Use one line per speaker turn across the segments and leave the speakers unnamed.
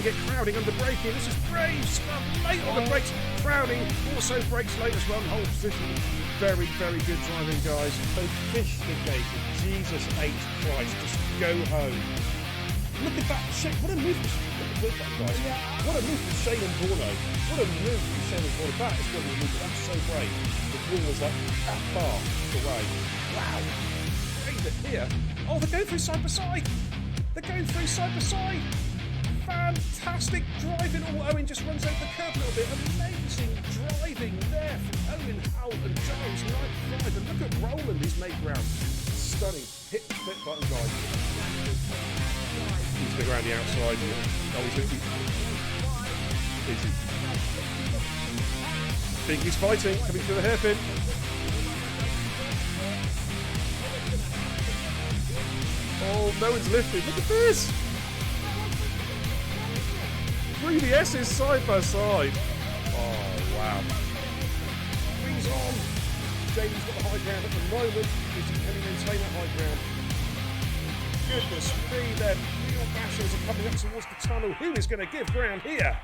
to get crowding under braking. This is brave stuff. Late on the brakes. Crowding also brakes late as well. And hold position. Very, very good driving, guys. So fish the gate. Jesus H. Christ. Just go home. Look at that shake. What a move. Look at that, guys. What a move from Shane and Bruno. What a move from Shane and Bruno. That is going to be a move. That's so brave. The wall was like that far away. Wow. Brave it here. Oh, they're going through side by side. They're going through side by side. Fantastic driving. Oh, Owen just runs over the curb a little bit. Amazing driving there from Owen, Howell and Giles. 95. And look at Roland. He's made ground. Stunning. Hit the flip button, guys. He's going around the outside. Oh, he's going easy. Binky's fighting. Coming through the hairpin. Oh, no one's lifted. Look at this. Through the S's side by side. Oh, wow. Wings on. Jamie's got the high ground at the moment. Can he maintain that high ground? Goodness me, their real bashers are coming up towards the tunnel. Who is going to give ground here?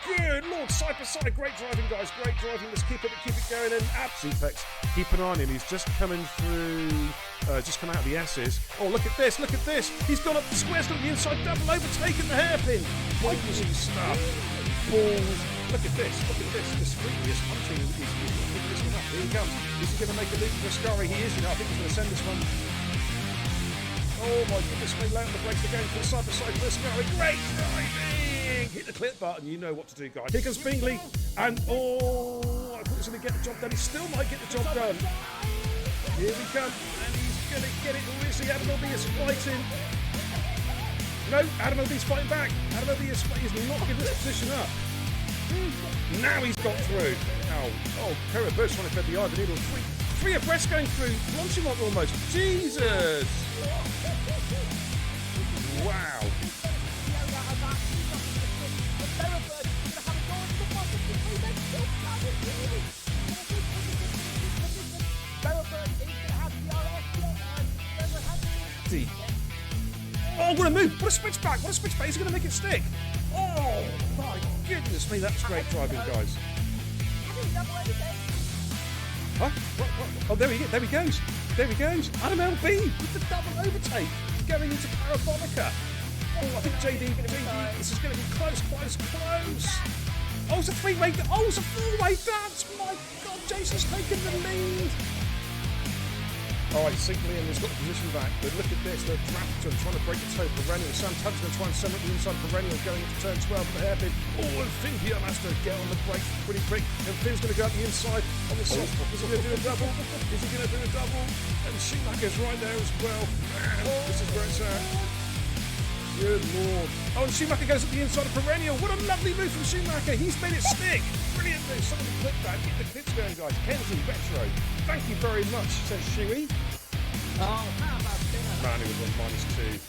Good Lord, side by side. Great driving, guys. Great driving. Let's keep it going. And Apex, keep an eye on him. He's just coming through, just come out of the S's. Oh, look at this. Look at this. He's gone up the squares, got the inside double, overtaken the hairpin. Amazing stuff. Balls. Look at this. Look at this. This previous punching is picking this one up. Here he comes. Is he going to make a leap for Ascari? He is. I think he's going to send this one. Oh my goodness, we lay on the brakes again for side by side for Ascari. Great driving! Hit the clip button. You know what to do, guys. Here comes Bingley. And oh, I thought he was going to get the job done. He still might get the job done. Here we come. And he's going to get it. Or is he? Adam L.B. is fighting. No, Adam L.B.'s fighting back. Adam L.B. is not giving this position up. Now he's got through. Oh, Kara Bush trying to thread the eye of the needle. Three abreast going through. Launching one almost. Jesus! Wow. Oh, what a move! What a switchback! What a switchback! He's going to make it stick. Oh my goodness me! That's great driving, guys. Huh? What? Oh, there he goes. There he goes. Adam L.B. with the double overtake. Going into Parabonica. Oh, I think JD going to be. This is going to be close. Oh, it's a three-way. Oh, it's a four-way dance. My God, Jason's taken the lead. All right, Sigley has got the position back, but look at this, the Clapton trying to break the toe. Perennial, Sam Tubbs going to try and send it the inside. Perennial going into turn 12 with the hairpin. Oh, and Finn here has to get on the brakes pretty quick, and Finn's going to go up the inside on the soft. Is he going to do a double? Is he going to do a double? And Schumacher's right there as well. Man, this is where it's at. Good Lord. Oh, and Schumacher goes up the inside of Perennial. What a lovely move from Schumacher. He's made it stick. Brilliant move. Somebody clip that. Get the clips going, guys. Kenzie, Retro. Thank you very much, says Shuey.
Oh, how about dinner?
Man, he was on -2.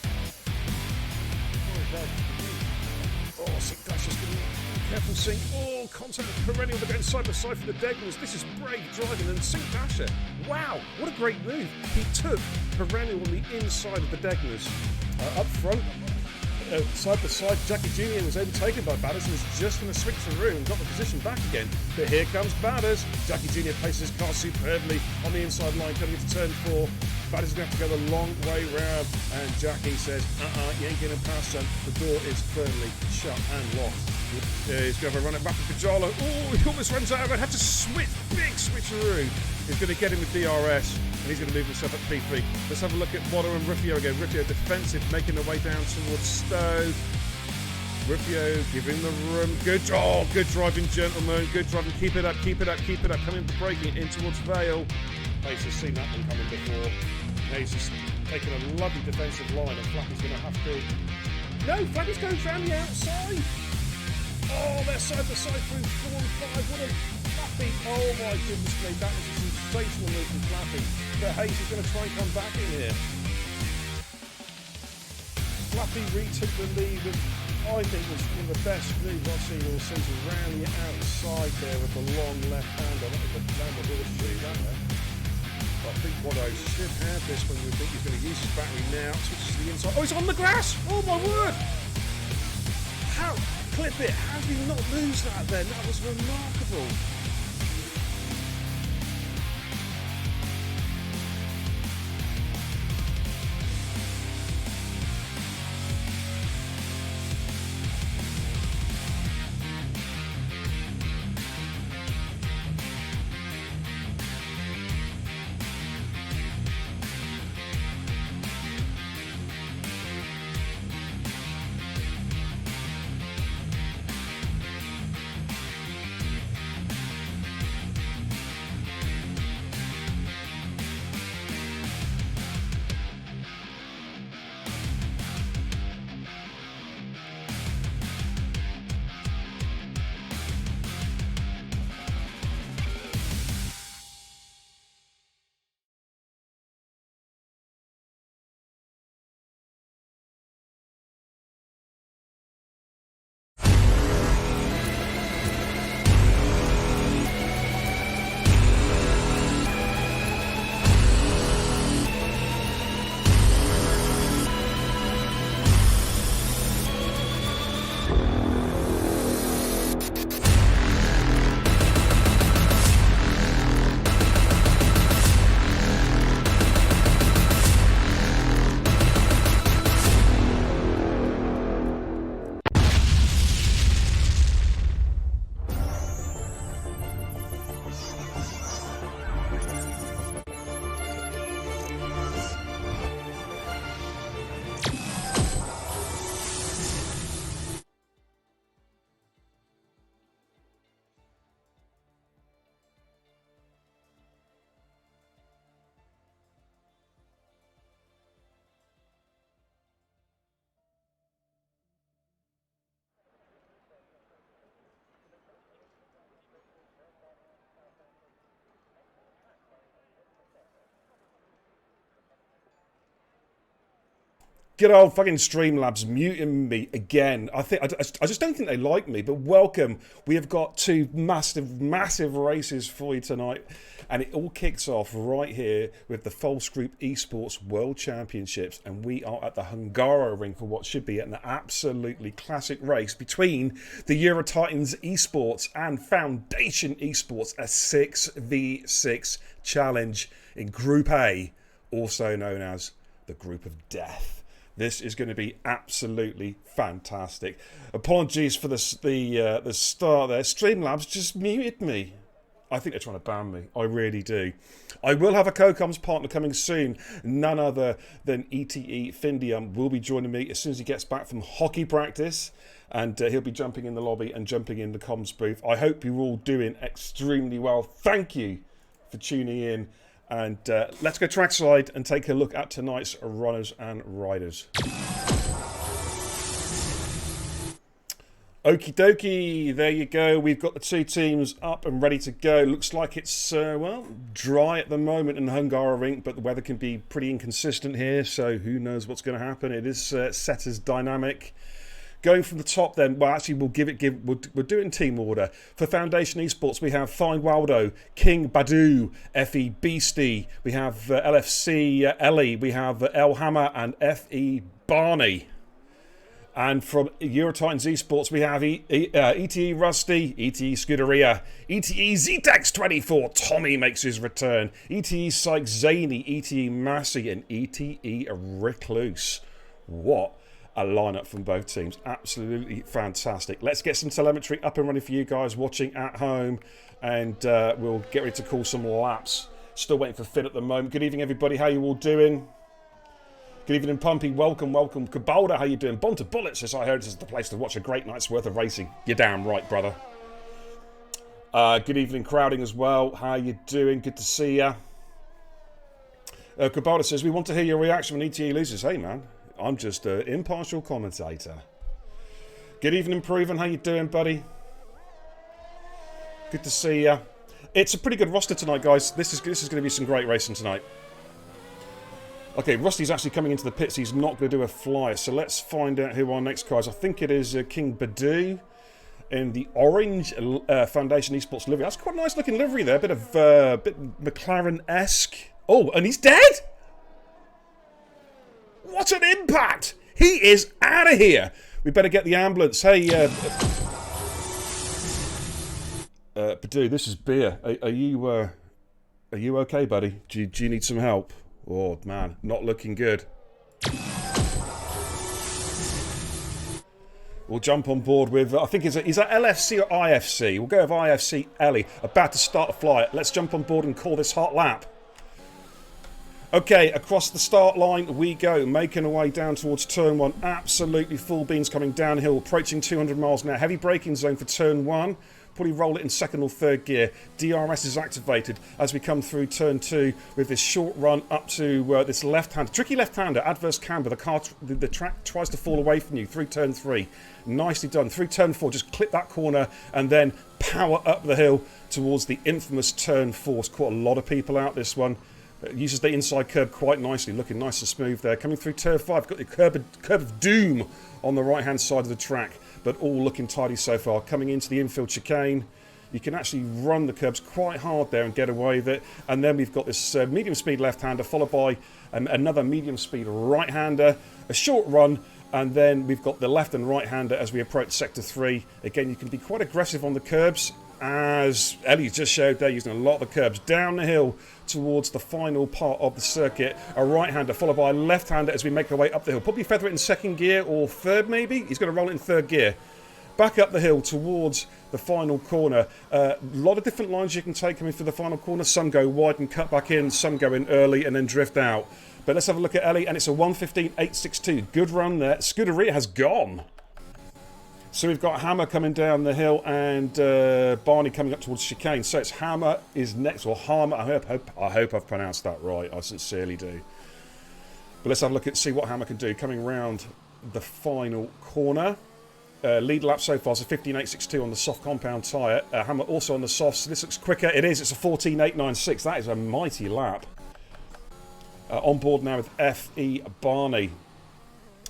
Oh, Sink Dash is going to be careful, Sink. Oh, contact with Perennial. They're going side by side for the Degners. This is brave driving. And Sink Dasher. Wow, what a great move. He took Perennial on the inside of the Degners. Up front. Side by side, Jackie Jr. was overtaken by Batters and was just going to switch through and got the position back again. But here comes Batters. Jackie Jr. places his car superbly on the inside line coming into turn 4. Batters is going to have to go the long way round. And Jackie says, you ain't getting past, son. The door is firmly shut and locked. He's going to have a run it back with Pajalo. Oh, he almost runs out of it. Had to switch, big switcheroo. He's going to get him with DRS. And he's going to move himself at P3. Let's have a look at Watto and Rufio again. Rufio defensive, making their way down towards Stowe. Rufio giving the room. Good driving, gentlemen. Good driving. Keep it up. Coming to braking in towards Vale. Pace has seen that one coming before. Now he's just taking a lovely defensive line, and Flappy's going to have to. No, Flappy's going around the outside. Oh, they're side by side through 4 and 5. What a Flappy. Oh my goodness me. That was a sensational move from Flappy. But Hayes is going to try and come back in here. Flappy retook the lead with, I think, was one of the best moves I've seen all season. Round the outside there with the long left hander. That was a downward horseshoe, that there. I think Watto should have this when we think he's going to use his battery now. Switches to the inside. Oh, he's on the grass! Oh my word! How? Clip it! How did he not lose that then? That was remarkable. Good old fucking Streamlabs muting me again. I just don't think they like me, but welcome. We have got two massive races for you tonight. And it all kicks off right here with the False Group Esports World Championships. And we are at the Hungary ring for what should be an absolutely classic race between the Euro Titans Esports and Foundation Esports. A 6v6 challenge in Group A, also known as the Group of Death. This is going to be absolutely fantastic. Apologies for the start there. Streamlabs just muted me. I think they're trying to ban me. I really do. I will have a co-coms partner coming soon. None other than ETE Findium will be joining me as soon as he gets back from hockey practice. And he'll be jumping in the lobby and jumping in the comms booth. I hope you're all doing extremely well. Thank you for tuning in. And let's go trackside and take a look at tonight's runners and riders. Okie dokie, there you go. We've got the two teams up and ready to go. Looks like it's, well, dry at the moment in Hungary ring, but the weather can be pretty inconsistent here, so who knows what's going to happen. It is set as dynamic. Going from the top then, well actually we'll we'll do it in team order. For Foundation Esports we have Fine Waldo, King Badu, FE Beastie, we have LFC Ellie, we have El Hammer and FE Barney. And from Euro Titans Esports we have ETE Rusty, ETE Scuderia, ETE Zetex24, Tommy makes his return, ETE Sykes Zany, ETE Massey and ETE Recluse. What a lineup from both teams. Absolutely fantastic. Let's get some telemetry up and running for you guys watching at home, and we'll get ready to call some laps. Still waiting for Finn at the moment. Good evening, everybody. How you all doing? Good evening, Pumpy. Welcome. Cabalda, how you doing? Bonta Bullets says, I heard this is the place to watch a great night's worth of racing. You're damn right, brother. Good evening, Crowding as well. How you doing? Good to see ya. Cabalda says, we want to hear your reaction when ETE loses. Hey, man. I'm just an impartial commentator. Good evening, Proven. How you doing, buddy? Good to see ya. It's a pretty good roster tonight, guys. This is going to be some great racing tonight. Okay, Rusty's actually coming into the pits. He's not going to do a flyer. So let's find out who our next car is. I think it is King Badu in the orange Foundation Esports livery. That's quite a nice looking livery there. A bit McLaren-esque. Oh, and he's dead? What an impact! He is out of here. We better get the ambulance. Hey, Badu, this is Beer. Are you okay, buddy? Do you need some help? Oh, man, not looking good. We'll jump on board with, I think, is that LFC or IFC? We'll go with IFC Ellie. About to start a flight. Let's jump on board and call this hot lap. Okay, across the start line we go, making our way down towards turn 1. Absolutely full beans coming downhill, approaching 200 miles an hour. Heavy braking zone for turn 1. Probably roll it in second or third gear. DRS is activated as we come through turn 2 with this short run up to this left-hander. Tricky left-hander, adverse camber. The track tries to fall away from you through turn 3. Nicely done. Through turn 4, just clip that corner and then power up the hill towards the infamous turn 4. It's quite a lot of people out this one. It uses the inside curb quite nicely, looking nice and smooth there. Coming through turn 5, got the curb of doom on the right-hand side of the track, but all looking tidy so far. Coming into the infield chicane, you can actually run the curbs quite hard there and get away with it. And then we've got this medium-speed left-hander, followed by another medium-speed right-hander, a short run, and then we've got the left and right-hander as we approach Sector 3. Again, you can be quite aggressive on the curbs, as Ellie just showed there, using a lot of the curbs down the hill towards the final part of the circuit. A right-hander followed by a left-hander as we make our way up the hill. Probably feather it in second gear or third maybe. He's going to roll it in third gear. Back up the hill towards the final corner. A lot of different lines you can take coming through the final corner. Some go wide and cut back in. Some go in early and then drift out. But let's have a look at Ellie, and it's a 1:15.862. Good run there. Scuderia has gone. So we've got Hammer coming down the hill and Barney coming up towards chicane. So it's Hammer is next, or Harmer. I hope I've pronounced that right. I sincerely do. But let's have a look at see what Hammer can do. Coming round the final corner. Lead lap so far is a 15.862 on the soft compound tyre. Hammer also on the softs. So this looks quicker. It is. It's a 14.896. That is a mighty lap. On board now with F.E. Barney.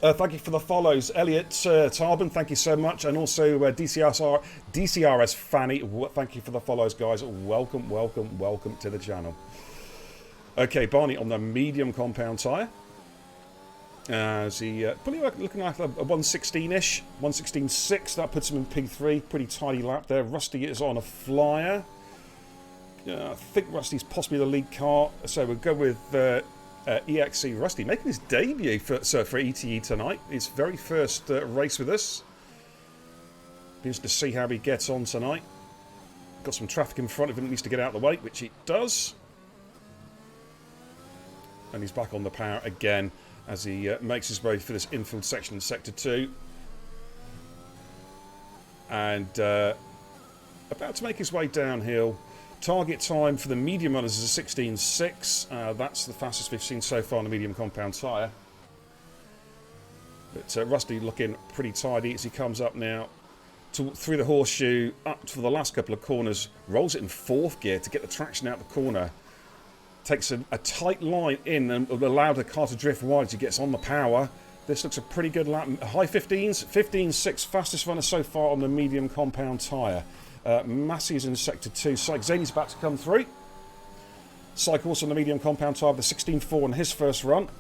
Thank you for the follows, Elliot Tarbin, thank you so much, and also DCRS Fanny, thank you for the follows, guys. Welcome to the channel. Okay, Barney on the medium compound tyre. As he probably looking like a 116-ish, 116.6. That puts him in P3. Pretty tidy lap there. Rusty is on a flyer. I think Rusty's possibly the lead car, so we'll go with EXE Rusty making his debut for ETE tonight. His very first race with us. Be interested to see how he gets on tonight. Got some traffic in front of him, needs to get out of the way, which he does. And he's back on the power again as he makes his way for this infield section in Sector 2. And about to make his way downhill. Target time for the medium runners is a 16.6. That's the fastest we've seen so far on the medium compound tyre. But Rusty looking pretty tidy as he comes up now through the horseshoe, up for the last couple of corners. Rolls it in fourth gear to get the traction out the corner. Takes a tight line in and allowed the car to drift wide as he gets on the power. This looks a pretty good lap. High 15s, 15.6, fastest runner so far on the medium compound tyre. Massey's in Sector 2. Syke Zany's about to come through. Syke also on the medium compound tyre with a 16.4 on his first run.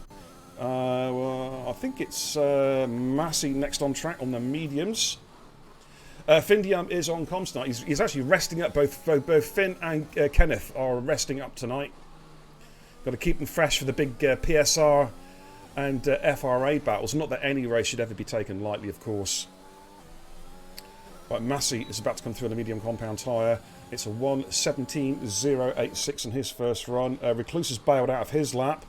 Well, I think it's Massey next on track on the mediums. Findium is on comms tonight. He's actually resting up. Both Finn and Kenneth are resting up tonight. Got to keep them fresh for the big PSR and FRA battles. Not that any race should ever be taken lightly, of course. Right, Massey is about to come through on the medium compound tyre. It's a 1:17.086 on his first run. Recluse has bailed out of his lap.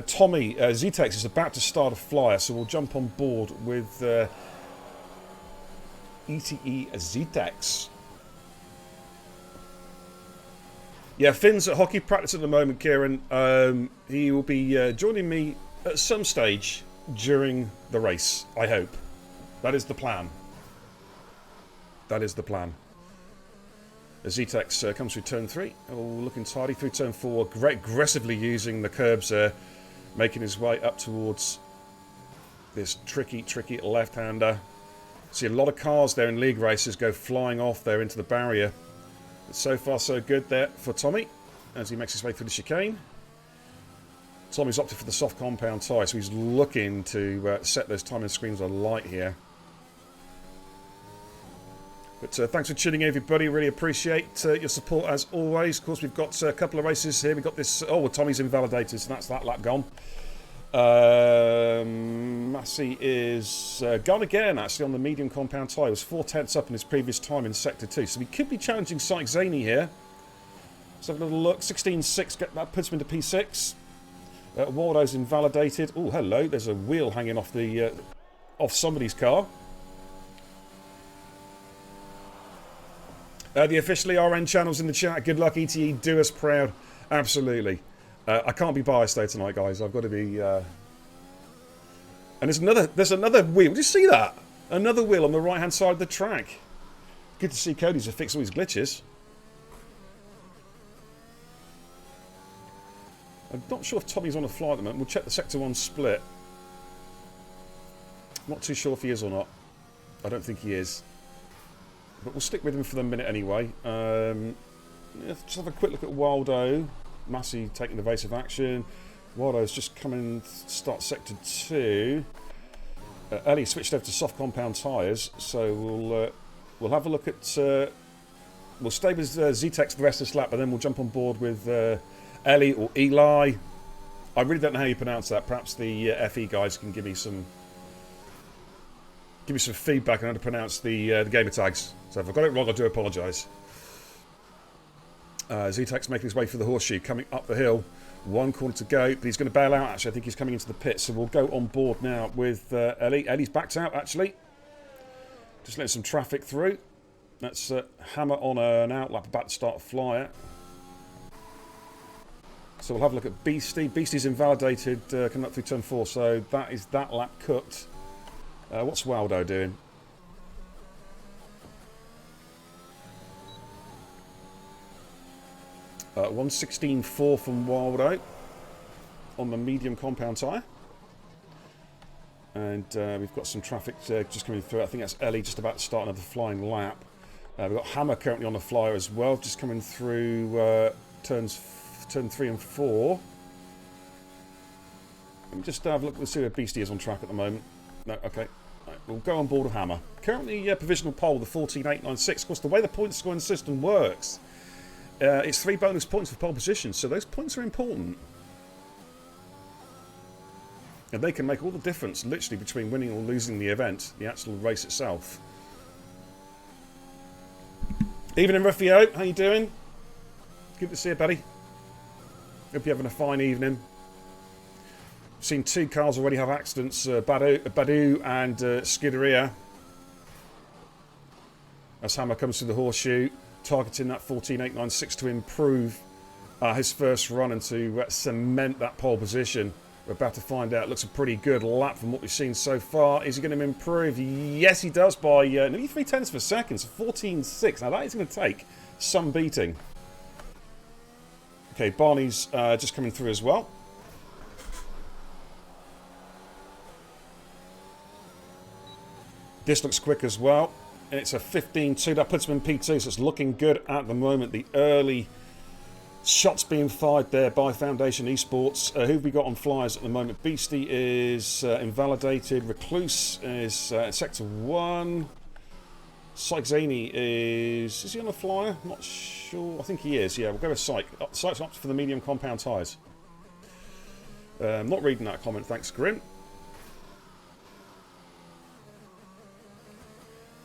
Tommy Zetex is about to start a flyer, so we'll jump on board with ETE Zetex. Yeah, Finn's at hockey practice at the moment, Kieran. He will be joining me at some stage during the race, I hope. That is the plan. That is the plan. Zetex comes through turn 3. Oh, looking tidy through turn 4. Aggressively using the curbs there. Making his way up towards this tricky left-hander. See a lot of cars there in league races go flying off there into the barrier. But so far so good there for Tommy as he makes his way through the chicane. Tommy's opted for the soft compound tyre, so he's looking to set those timing screens alight here. But thanks for tuning in, everybody. Really appreciate your support as always. Of course, we've got a couple of races here. We've got this... Oh, well, Tommy's invalidated, so that's that lap gone. Massey is gone again, actually, on the medium compound tyre. He was 4/10 up in his previous time in Sector 2. So we could be challenging Sykes Zaney here. Let's have a little look. 16.6, that puts him into P6. Waldo's invalidated. Oh, hello. There's a wheel hanging off the off somebody's car. The officially RN channels in the chat. Good luck, ETE. Do us proud. Absolutely. I can't be biased though tonight, guys. I've got to be. And there's another wheel. Did you see that? Another wheel on the right-hand side of the track. Good to see Cody's to fix all his glitches. I'm not sure if Tommy's on a fly at the moment. We'll check the Sector 1 split. Not too sure if he is or not. I don't think he is. But we'll stick with him for the minute anyway. Just have a quick look at Waldo. Massey taking evasive action. Waldo's just coming to start Sector 2. Ellie switched over to soft compound tyres. So we'll have a look at... we'll stay with Z-Tex the rest of this lap, but then we'll jump on board with... Ellie or Eli. I really don't know how you pronounce that. Perhaps the FE guys can give me some feedback on how to pronounce the gamer tags. So if I've got it wrong, I do apologise. Z-Tex making his way through the horseshoe, coming up the hill. 1 corner to go, but he's going to bail out. Actually, I think he's coming into the pit, so we'll go on board now with Ellie. Ellie's backed out, actually. Just letting some traffic through. That's Hammer on an outlap, about to start a flyer. So we'll have a look at Beastie. Beastie's invalidated coming up through turn 4, so that is that lap cooked. What's Waldo doing? Uh, 1:16.4 from Waldo on the medium compound tyre. And we've got some traffic just coming through. I think that's Ellie just about to start another flying lap. We've got Hammer currently on the flyer as well, just coming through turn 3 and 4. Let me just have a look. Let's see where Beastie is on track at the moment. No, okay. Right, we'll go on board with Hammer. Currently, provisional pole, the 14.896. Of course, the way the point scoring system works, it's 3 bonus points for pole position, so those points are important. And they can make all the difference, literally, between winning or losing the event, the actual race itself. Evening, Ruffio. How you doing? Good to see you, buddy. Hope you're having a fine evening. Seen 2 cars already have accidents, Badu and Scuderia. As Hammer comes through the horseshoe, targeting that 14.896 to improve his first run and to cement that pole position. We're about to find out. Looks a pretty good lap from what we've seen so far. Is he going to improve? Yes, he does by nearly 0.3 of a second, so 14.6. Now that is going to take some beating. Okay, Barney's just coming through as well. This looks quick as well. It's a 15.2. That puts him in P2, so it's looking good at the moment. The early shots being fired there by Foundation Esports. Who have we got on flyers at the moment? Beastie is invalidated. Recluse is Sector 1. Sykes Zaney is he on a flyer? Not sure. I think he is. Yeah, we'll go with Syke. Syke's up for the medium compound tyres. Not reading that comment. Thanks, Grim.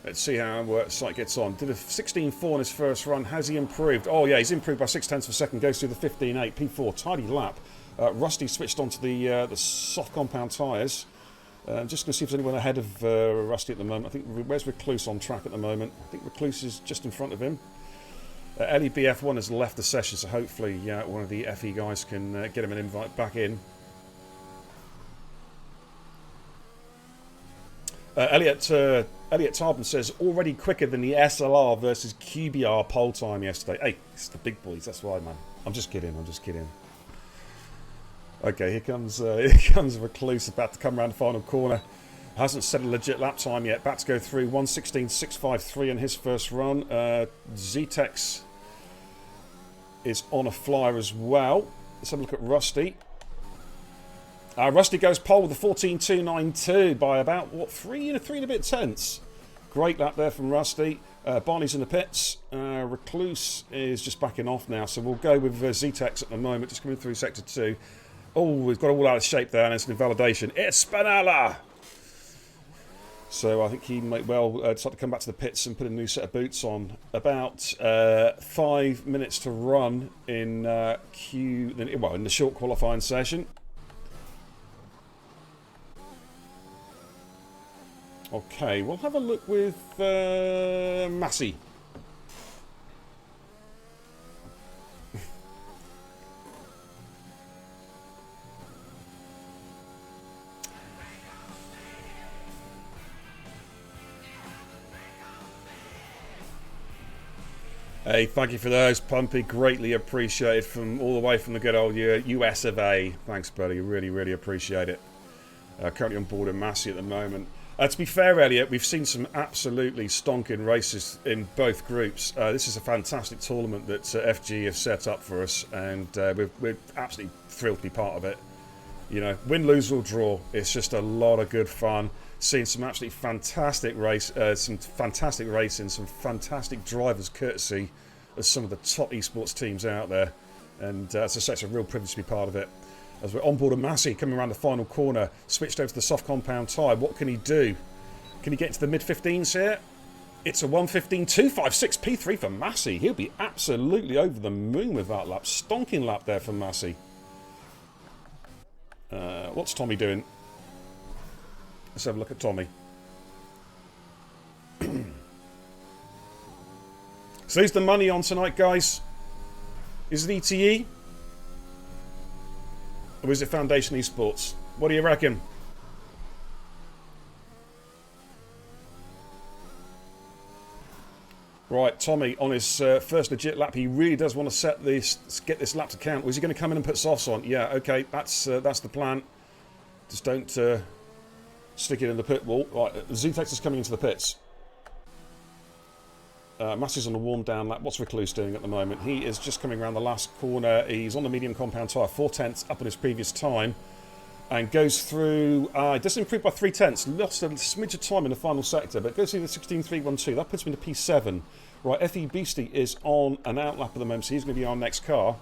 Let's see how Syke gets on. Did a 16.4 in his first run. Has he improved? Oh yeah, he's improved by 0.6 of a second. Goes through the 15.8. P4. Tidy lap. Rusty switched onto the soft compound tyres. Just going to see if there's anyone ahead of Rusty at the moment. I think where's Recluse on track at the moment? I think Recluse is just in front of him. Ellie BF1 has left the session, so hopefully one of the FE guys can get him an invite back in. Elliot Tarbin says, already quicker than the SLR versus QBR pole time yesterday. Hey, it's the big boys, that's why, man. I'm just kidding. Okay, here comes Recluse, about to come around the final corner. Hasn't set a legit lap time yet. About to go through 1:16.653 in his first run. Z-Tex is on a flyer as well. Let's have a look at Rusty. Rusty goes pole with the 14.292 by about, what, three and a bit tenths. Great lap there from Rusty. Barney's in the pits. Recluse is just backing off now, so we'll go with Zetex at the moment, just coming through sector 2. Oh, we've got all out of shape there, and it's an invalidation. It's Spinella! So I think he might well decide to come back to the pits and put a new set of boots on. About 5 minutes to run in in the short qualifying session. Okay, we'll have a look with Massey. Hey, thank you for those, Pumpy. Greatly appreciated from all the way from the good old US of A. Thanks, buddy. Really, really appreciate it. Currently on board in Massey at the moment. To be fair, Elliot, we've seen some absolutely stonking races in both groups. This is a fantastic tournament that FG have set up for us, and we're absolutely thrilled to be part of it. You know, win, lose or draw, it's just a lot of good fun. Seeing some absolutely fantastic racing, some fantastic drivers, courtesy of some of the top esports teams out there. And as I say, it's a real privilege to be part of it. As we're on board of Massey, coming around the final corner, switched over to the soft compound tyre. What can he do? Can he get into the mid-15s here? It's a 1:15.256 P3 for Massey. He'll be absolutely over the moon with that lap. Stonking lap there for Massey. What's Tommy doing? Let's have a look at Tommy. So who's the money on tonight, guys? Is it ETE? Or is it Foundation Esports? What do you reckon? Right, Tommy, on his first legit lap, he really does want to get this lap to count. Or is he going to come in and put softs on? Yeah, okay, that's the plan. Just don't stick it in the pit wall. Right, Zetex is coming into the pits. Massey's on a warm down lap. What's Recluse doing at the moment? He is just coming around the last corner. He's on the medium compound tyre, 4 tenths up on his previous time, and goes through. It doesn't improve by 3 tenths. Lost a smidge of time in the final sector, but goes through the 16.312. That puts him into P7. Right, FE Beastie is on an outlap at the moment, so he's going to be our next car.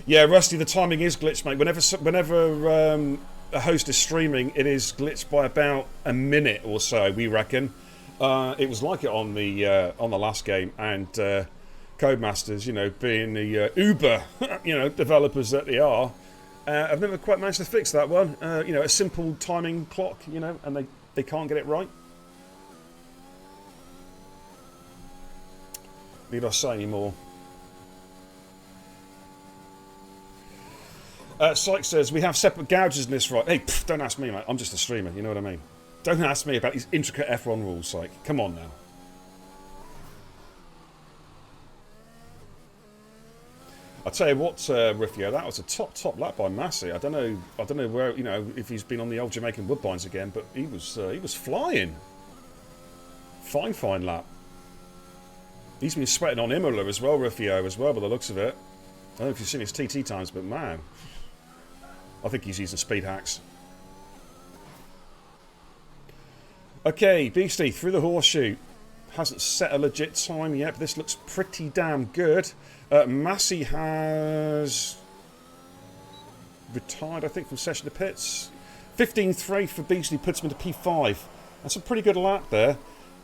Yeah, Rusty, the timing is glitched, mate. Whenever a host is streaming, it is glitched by about a minute or so, we reckon. It was like it on the last game, and Codemasters, you know, being the Uber, you know, developers that they are, I've never quite managed to fix that one. You know, a simple timing clock, you know, and they can't get it right. Need I say any more? Sykes says, we have separate gouges in this, right? Hey, don't ask me, mate. I'm just a streamer, you know what I mean? Don't ask me about these intricate F1 rules, Syke. Come on now. I'll tell you what, Riffio, that was a top lap by Massey. I don't know where, you know, if he's been on the old Jamaican Woodbines again, but he was flying. Fine lap. He's been sweating on Imola as well, Riffio, as well, by the looks of it. I don't know if you've seen his TT times, but man, I think he's using speed hacks. Okay, Beastie through the horseshoe. Hasn't set a legit time yet, but this looks pretty damn good. Massey has retired, I think, from session to pits. 15.3 for Beastie puts him into P5. That's a pretty good lap there.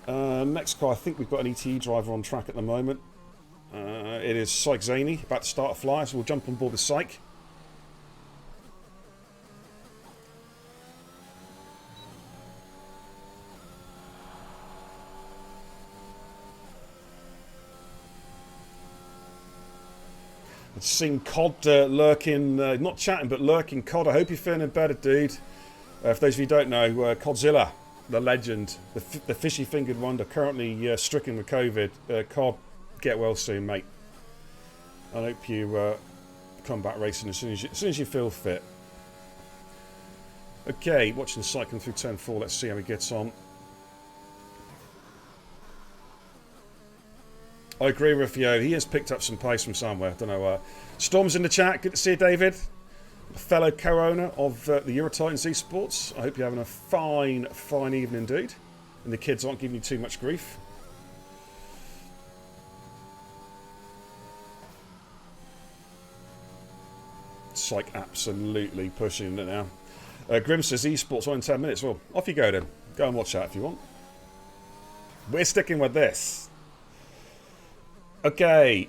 Next car, I think we've got an ETE driver on track at the moment. It is Syke Zaney, about to start a flyer, so we'll jump on board with Syke. I've seen Cod lurking, not chatting, but lurking. Cod, I hope you're feeling better, dude. For those of you who don't know, Codzilla, the legend, the fishy-fingered wonder, currently stricken with COVID. Cod, get well soon, mate. I hope you come back racing as soon as you feel fit. Okay, watching the cycling through turn 4. Let's see how he gets on. I agree with you. He has picked up some pace from somewhere. Don't know where. Storm's in the chat. Good to see you, David. A fellow co-owner of the Eurotitans Esports. I hope you're having a fine, fine evening indeed. And the kids aren't giving you too much grief. Psych absolutely pushing it now. Grim says esports on in 10 minutes. Well, off you go then. Go and watch that if you want. We're sticking with this. Okay.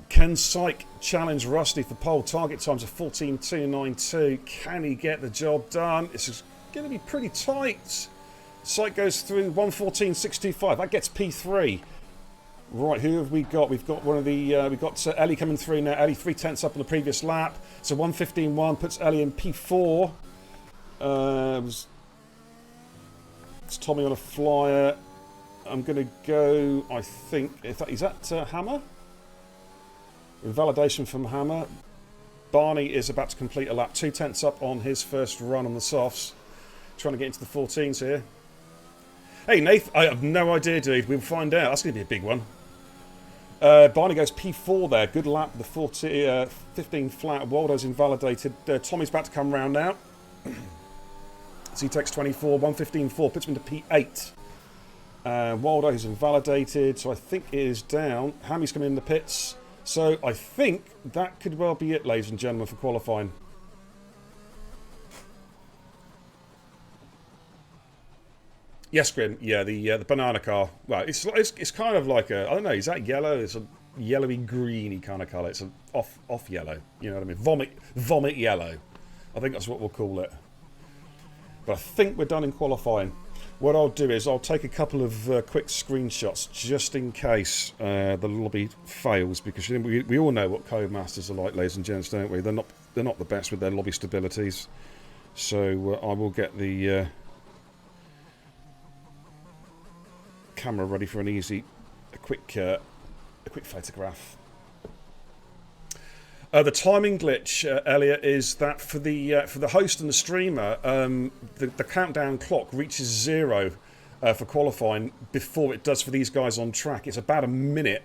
Can Psych challenge Rusty for pole? Target times of 14.292. Can he get the job done? This is going to be pretty tight. Psych goes through 114.625. That gets P3. Right, who have we got? We've got one of the... we've got Ellie coming through now. Ellie 3/10 up on the previous lap. So 115.1 puts Ellie in P4. It's Tommy on a flyer. I'm going to go, I think... Is that Hammer? Invalidation from Hammer. Barney is about to complete a lap. 2/10 up on his first run on the softs. Trying to get into the 14s here. Hey, Nath, I have no idea, dude. We'll find out. That's going to be a big one. Barney goes P4 there. Good lap. The 15 flat. Waldo's invalidated. Tommy's about to come round now. Z-Tex 24. 115.4. Puts him into P8. Waldo's invalidated. So I think it is down. Hammy's coming in the pits. So I think that could well be it, ladies and gentlemen, for qualifying. Yes, Grim. Yeah, the banana car. Well, it's kind of like a, I don't know. Is that yellow? It's a yellowy greeny kind of colour. It's an off yellow. You know what I mean? Vomit yellow. I think that's what we'll call it. But I think we're done in qualifying. What I'll do is I'll take a couple of quick screenshots just in case the lobby fails, because we all know what Codemasters are like, ladies and gents, don't we? They're not the best with their lobby stabilities. So I will get the camera ready for a quick photograph. The timing glitch, Elliot, is that for the host and the streamer, the countdown clock reaches 0 for qualifying before it does for these guys on track. It's about a minute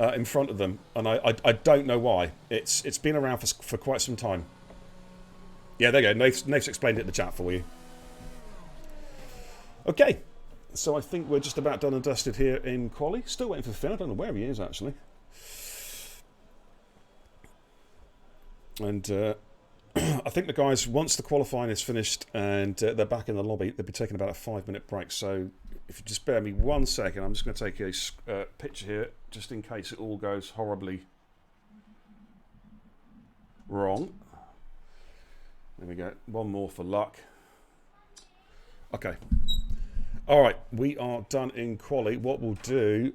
in front of them, and I don't know why. It's been around for quite some time. Yeah, there you go. Nate's explained it in the chat for you. Okay. So I think we're just about done and dusted here in quali. Still waiting for Finn. I don't know where he is, actually. And I think the guys, once the qualifying is finished and they're back in the lobby, they'll be taking about a 5-minute break. So if you just bear me 1 second, I'm just going to take a picture here, just in case it all goes horribly wrong. There we go. One more for luck. Okay. All right, we are done in quali. What we'll do,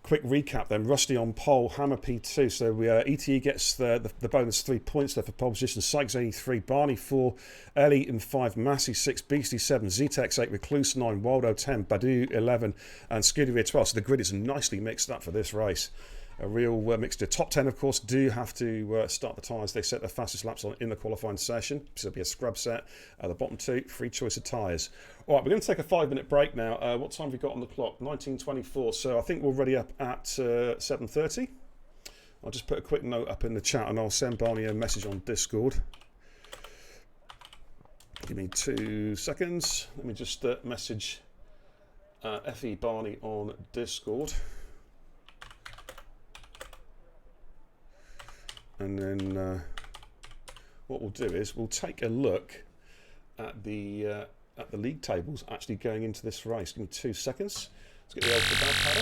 quick recap then. Rusty on pole, Hammer P2. So ETE gets the bonus 3 points there for pole position. Sykes 83, Barney 4, Ellie in 5, Massey 6, Beastie 7, Z-Tex 8, Recluse 9, Waldo 10, Badu 11, and Scuderia 12. So the grid is nicely mixed up for this race. A real mixture. Top 10, of course, do have to start the tyres. They set their fastest laps on in the qualifying session. So it'll be a scrub set. The bottom 2, free choice of tyres. All right, we're going to take a 5-minute break now. What time have we got on the clock? 19:24. So I think we're ready up at 7:30. I'll just put a quick note up in the chat and I'll send Barney a message on Discord. Give me 2 seconds. Let me just message FE Barney on Discord. And then what we'll do is we'll take a look at the league tables actually going into this race. Give me 2 seconds. Let's get the old football pad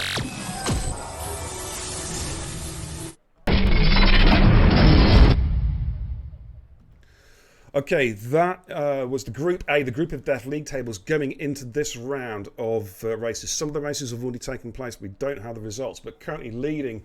up. Okay, that was the Group A, the Group of Death league tables going into this round of races. Some of the races have already taken place. We don't have the results, but currently leading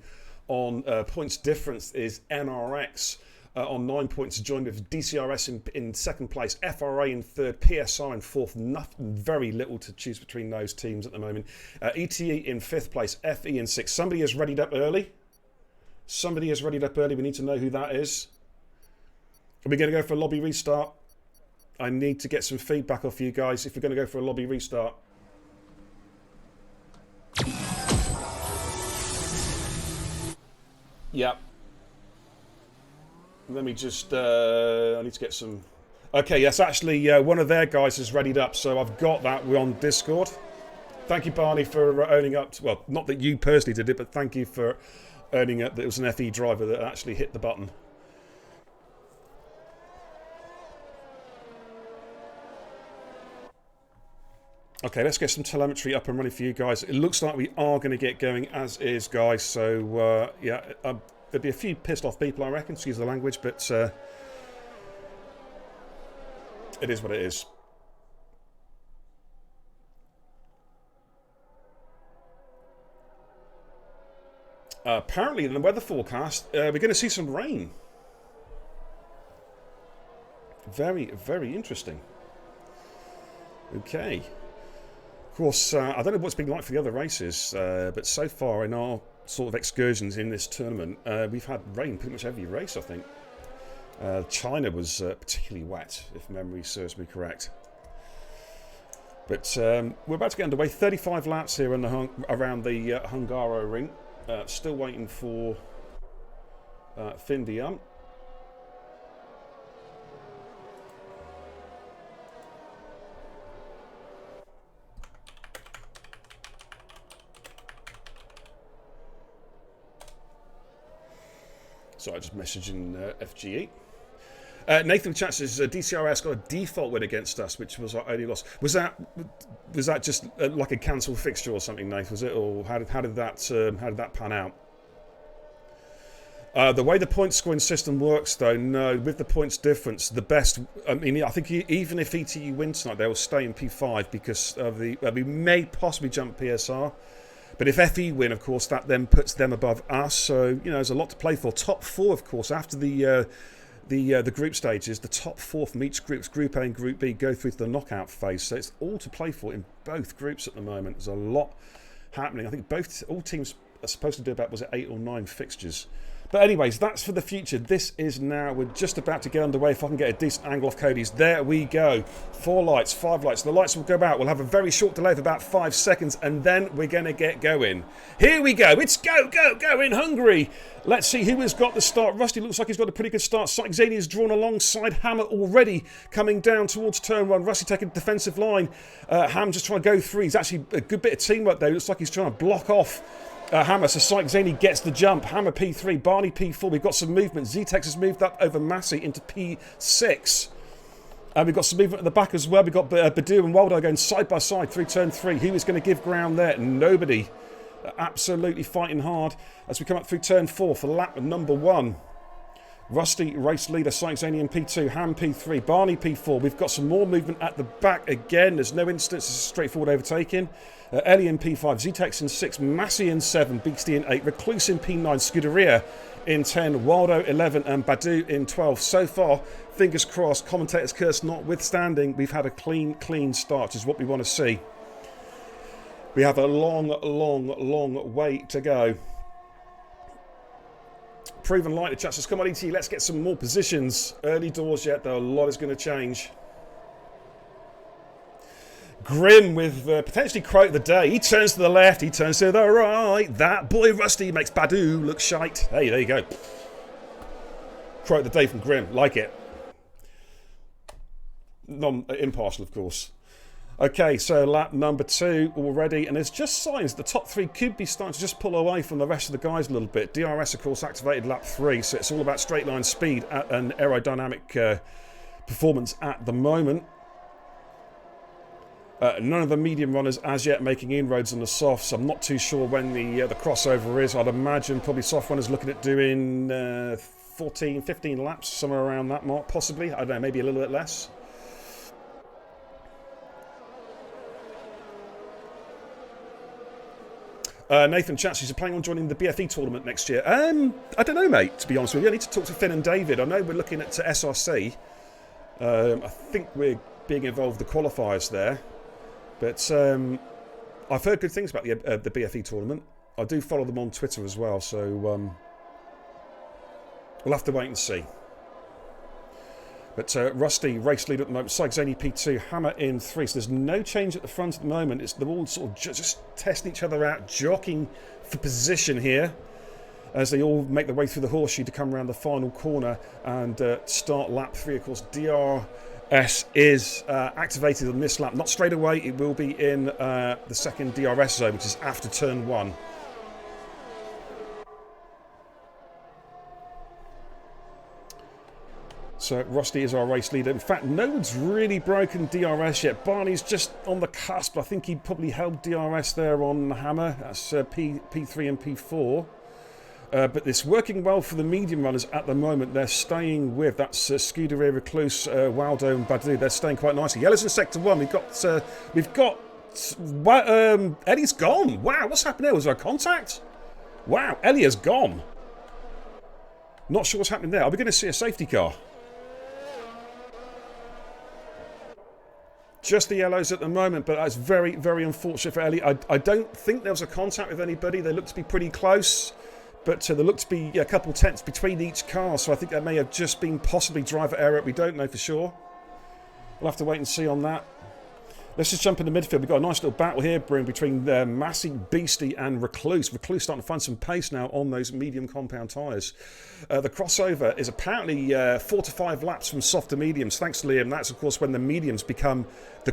on points difference is NRX on 9 points, joined with DCRS in second place, FRA in third, PSR in fourth. Nothing, very little to choose between those teams at the moment. ETE in fifth place, FE in sixth. Somebody has readied up early. Somebody has readied up early. We need to know who that is. Are we going to go for a lobby restart? I need to get some feedback off you guys if we're going to go for a lobby restart. Yep. Let me just, I need to get some... Okay, yes, actually, one of their guys has readied up, so I've got that. We're on Discord. Thank you, Barney, for owning up to, well, not that you personally did it, but thank you for owning up that it was an FE driver that actually hit the button. Okay, let's get some telemetry up and running for you guys. It looks like we are going to get going as is, guys. So, yeah, there'll be a few pissed off people, I reckon, excuse the language, but it is what it is. Apparently, in the weather forecast, we're going to see some rain. Very, very interesting. Okay. Of course, I don't know what it's been like for the other races, but so far in our sort of excursions in this tournament, we've had rain pretty much every race, I think. China was particularly wet, if memory serves me correct. But we're about to get underway. 35 laps here in the around the Hungary ring. Still waiting for Findium. So I just messaging FGE. Nathan chat says DCRS got a default win against us, which was our only loss. Was that just like a cancelled fixture or something, Nathan? Was it, or how did that pan out? The way the point scoring system works, though, no, with the points difference, the best. I mean, I think even if ETE win tonight, they will stay in P5 because of the. We may possibly jump PSR. But if FE win, of course, that then puts them above us. So, you know, there's a lot to play for. Top four, of course, after the group stages, the top four from each group, Group A and Group B, go through to the knockout phase. So it's all to play for in both groups at the moment. There's a lot happening. I think all teams are supposed to do about, was it 8 or 9 fixtures? But anyways, that's for the future. This is now, we're just about to get underway. If I can get a decent angle off Cody's. There we go. 4 lights, 5 lights. The lights will go out. We'll have a very short delay of about 5 seconds, and then we're going to get going. Here we go. It's go, go, go in Hungary. Let's see who has got the start. Rusty looks like he's got a pretty good start. Zani is drawn alongside Hammer already, coming down towards turn 1. Rusty taking defensive line. Ham just trying to go through. He's actually a good bit of teamwork there. Looks like he's trying to block off Hammer, so Zani gets the jump. Hammer P3, Barney P4. We've got some movement. Zetex has moved up over Massey into P6. And we've got some movement at the back as well. We've got Badu and Waldo going side by side through turn 3. Who is going to give ground there? Nobody. Absolutely fighting hard as we come up through turn 4 for lap number 1. Rusty, race leader, Zani in P2, Ham P3, Barney P4. We've got some more movement at the back again. There's no instance. It's a straightforward overtaking. Ellie in P5, Zetex in 6, Massey in 7, Beastie in 8, Recluse in P9, Scuderia in 10, Waldo 11 and Badu in 12. So far, fingers crossed, commentator's curse notwithstanding, we've had a clean start, which is what we want to see. We have a long way to go. Proven light, the chat says, come on ET, let's get some more positions. Early doors yet, though, a lot is going to change. Grim with potentially quote of the day. He turns to the left, he turns to the right. That boy Rusty makes Badu look shite. Hey, there you go. Quote of the day from Grim. Like it. Impartial, of course. Okay, so lap number 2 already, and there's just signs the top 3 could be starting to just pull away from the rest of the guys a little bit. DRS, of course, activated lap 3, so it's all about straight line speed and aerodynamic performance at the moment. None of the medium runners as yet making inroads on the softs. I'm not too sure when the crossover is. I'd imagine probably soft runners looking at doing 14, 15 laps, somewhere around that mark, possibly. I don't know, maybe a little bit less. Nathan chats, he's planning on joining the BFE tournament next year. I don't know, mate, to be honest with you. I need to talk to Finn and David. I know we're looking at SRC. I think we're being involved with the qualifiers there. But I've heard good things about the BFE tournament. I do follow them on Twitter as well, so we'll have to wait and see. But Rusty, race leader at the moment, Zani P2, Hammer in 3. So there's no change at the front at the moment. They're all sort of just testing each other out, jockeying for position here. as they all make their way through the horseshoe to come around the final corner and start lap 3. Of course, DRS is activated on this lap. Not straight away, it will be in the second DRS zone, which is after turn 1. So Rusty is our race leader. In fact, no one's really broken DRS yet. Barney's just on the cusp. I think he probably held DRS there on Hammer. That's P3 and P4. But it's working well for the medium runners at the moment. They're staying with. That's Scuderia, Recluse, Waldo and Badu. They're staying quite nicely. Yellow's in sector 1. We've got Eddie's gone. Wow, what's happened there? Was there a contact? Wow, Ellie has gone. Not sure what's happening there. Are we going to see a safety car? Just the yellows at the moment, but that's very, very unfortunate for Ellie. I don't think there was a contact with anybody. They look to be pretty close, but there looked to be a couple tenths between each car, so I think that may have just been possibly driver error. We don't know for sure. We'll have to wait and see on that. Let's just jump into midfield. We've got a nice little battle here brewing between Massey, Beastie and Recluse. Recluse starting to find some pace now on those medium compound tyres. The crossover is apparently 4 to 5 laps from soft to mediums. Thanks to Liam. That's, of course, when the mediums become the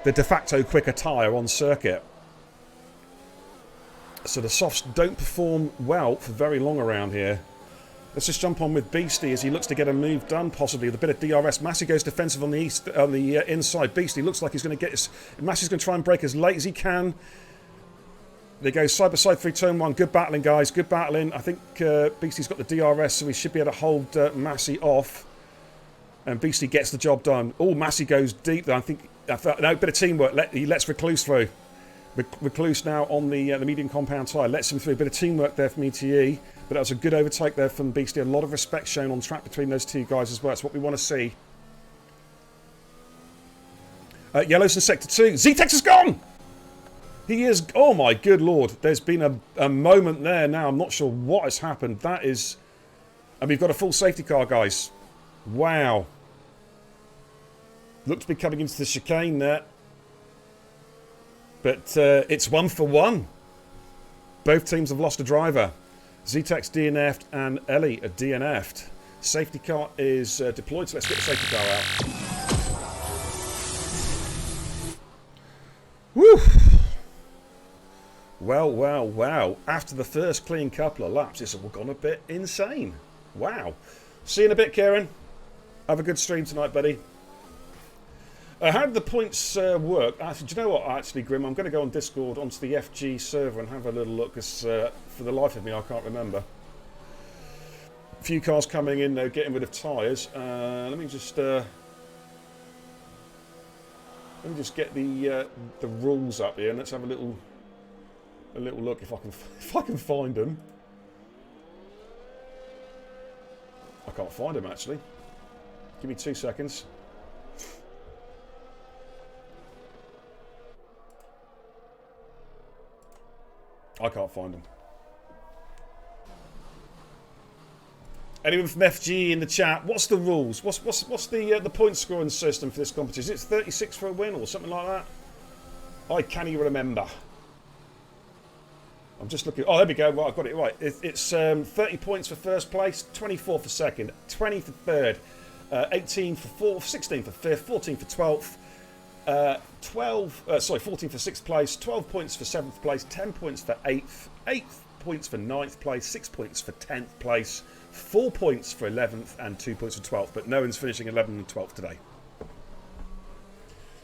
de facto quicker tyre on circuit. So the softs don't perform well for very long around here. Let's just jump on with Beastie as he looks to get a move done, possibly with a bit of DRS. Massey goes defensive on the inside. Beastie looks like he's going to get his... Massey's going to try and brake as late as he can. They go side by side through turn 1. Good battling, guys. Good battling. I think Beastie's got the DRS, so he should be able to hold Massey off. And Beastie gets the job done. Oh, Massey goes deep there. No, bit of teamwork. He lets Recluse through. Recluse now on the medium compound tyre. Lets him through. A bit of teamwork there from ETE. But that was a good overtake there from Beastie. A lot of respect shown on track between those two guys as well. That's what we want to see. Yellow's in sector 2. Z-Tex is gone! He is... Oh my good lord. There's been a moment there now. I'm not sure what has happened. That is... And we've got a full safety car, guys. Wow. Looks to be coming into the chicane there. But it's 1 for 1. Both teams have lost a driver. Z-Tex DNF'd and Ellie are DNF'd. Safety car is deployed, so let's get the safety car out. Woo! Well. After the first clean couple of laps, it's all gone a bit insane. Wow. See you in a bit, Kieran. Have a good stream tonight, buddy. How did the points work? Actually, do you know what, actually, Grim? I'm going to go on Discord onto the FG server and have a little look, because for the life of me, I can't remember. A few cars coming in, though, getting rid of tyres. Let me just get the rules up here, and let's have a little look if I can find them. I can't find them, actually. Give me 2 seconds. I can't find them. Anyone from FG in the chat? What's the rules? What's the point scoring system for this competition? Is it 36 for a win or something like that? I can't even remember. I'm just looking. Oh, there we go. Right, I've got it right. It's 30 points for first place, 24 for second, 20 for third, 18 for fourth, 16 for fifth, 14 for 12th. 14 for 6th place, 12 points for 7th place, 10 points for 8th, 8 points for 9th place, 6 points for 10th place, 4 points for 11th and 2 points for 12th, but no one's finishing 11th and 12th today.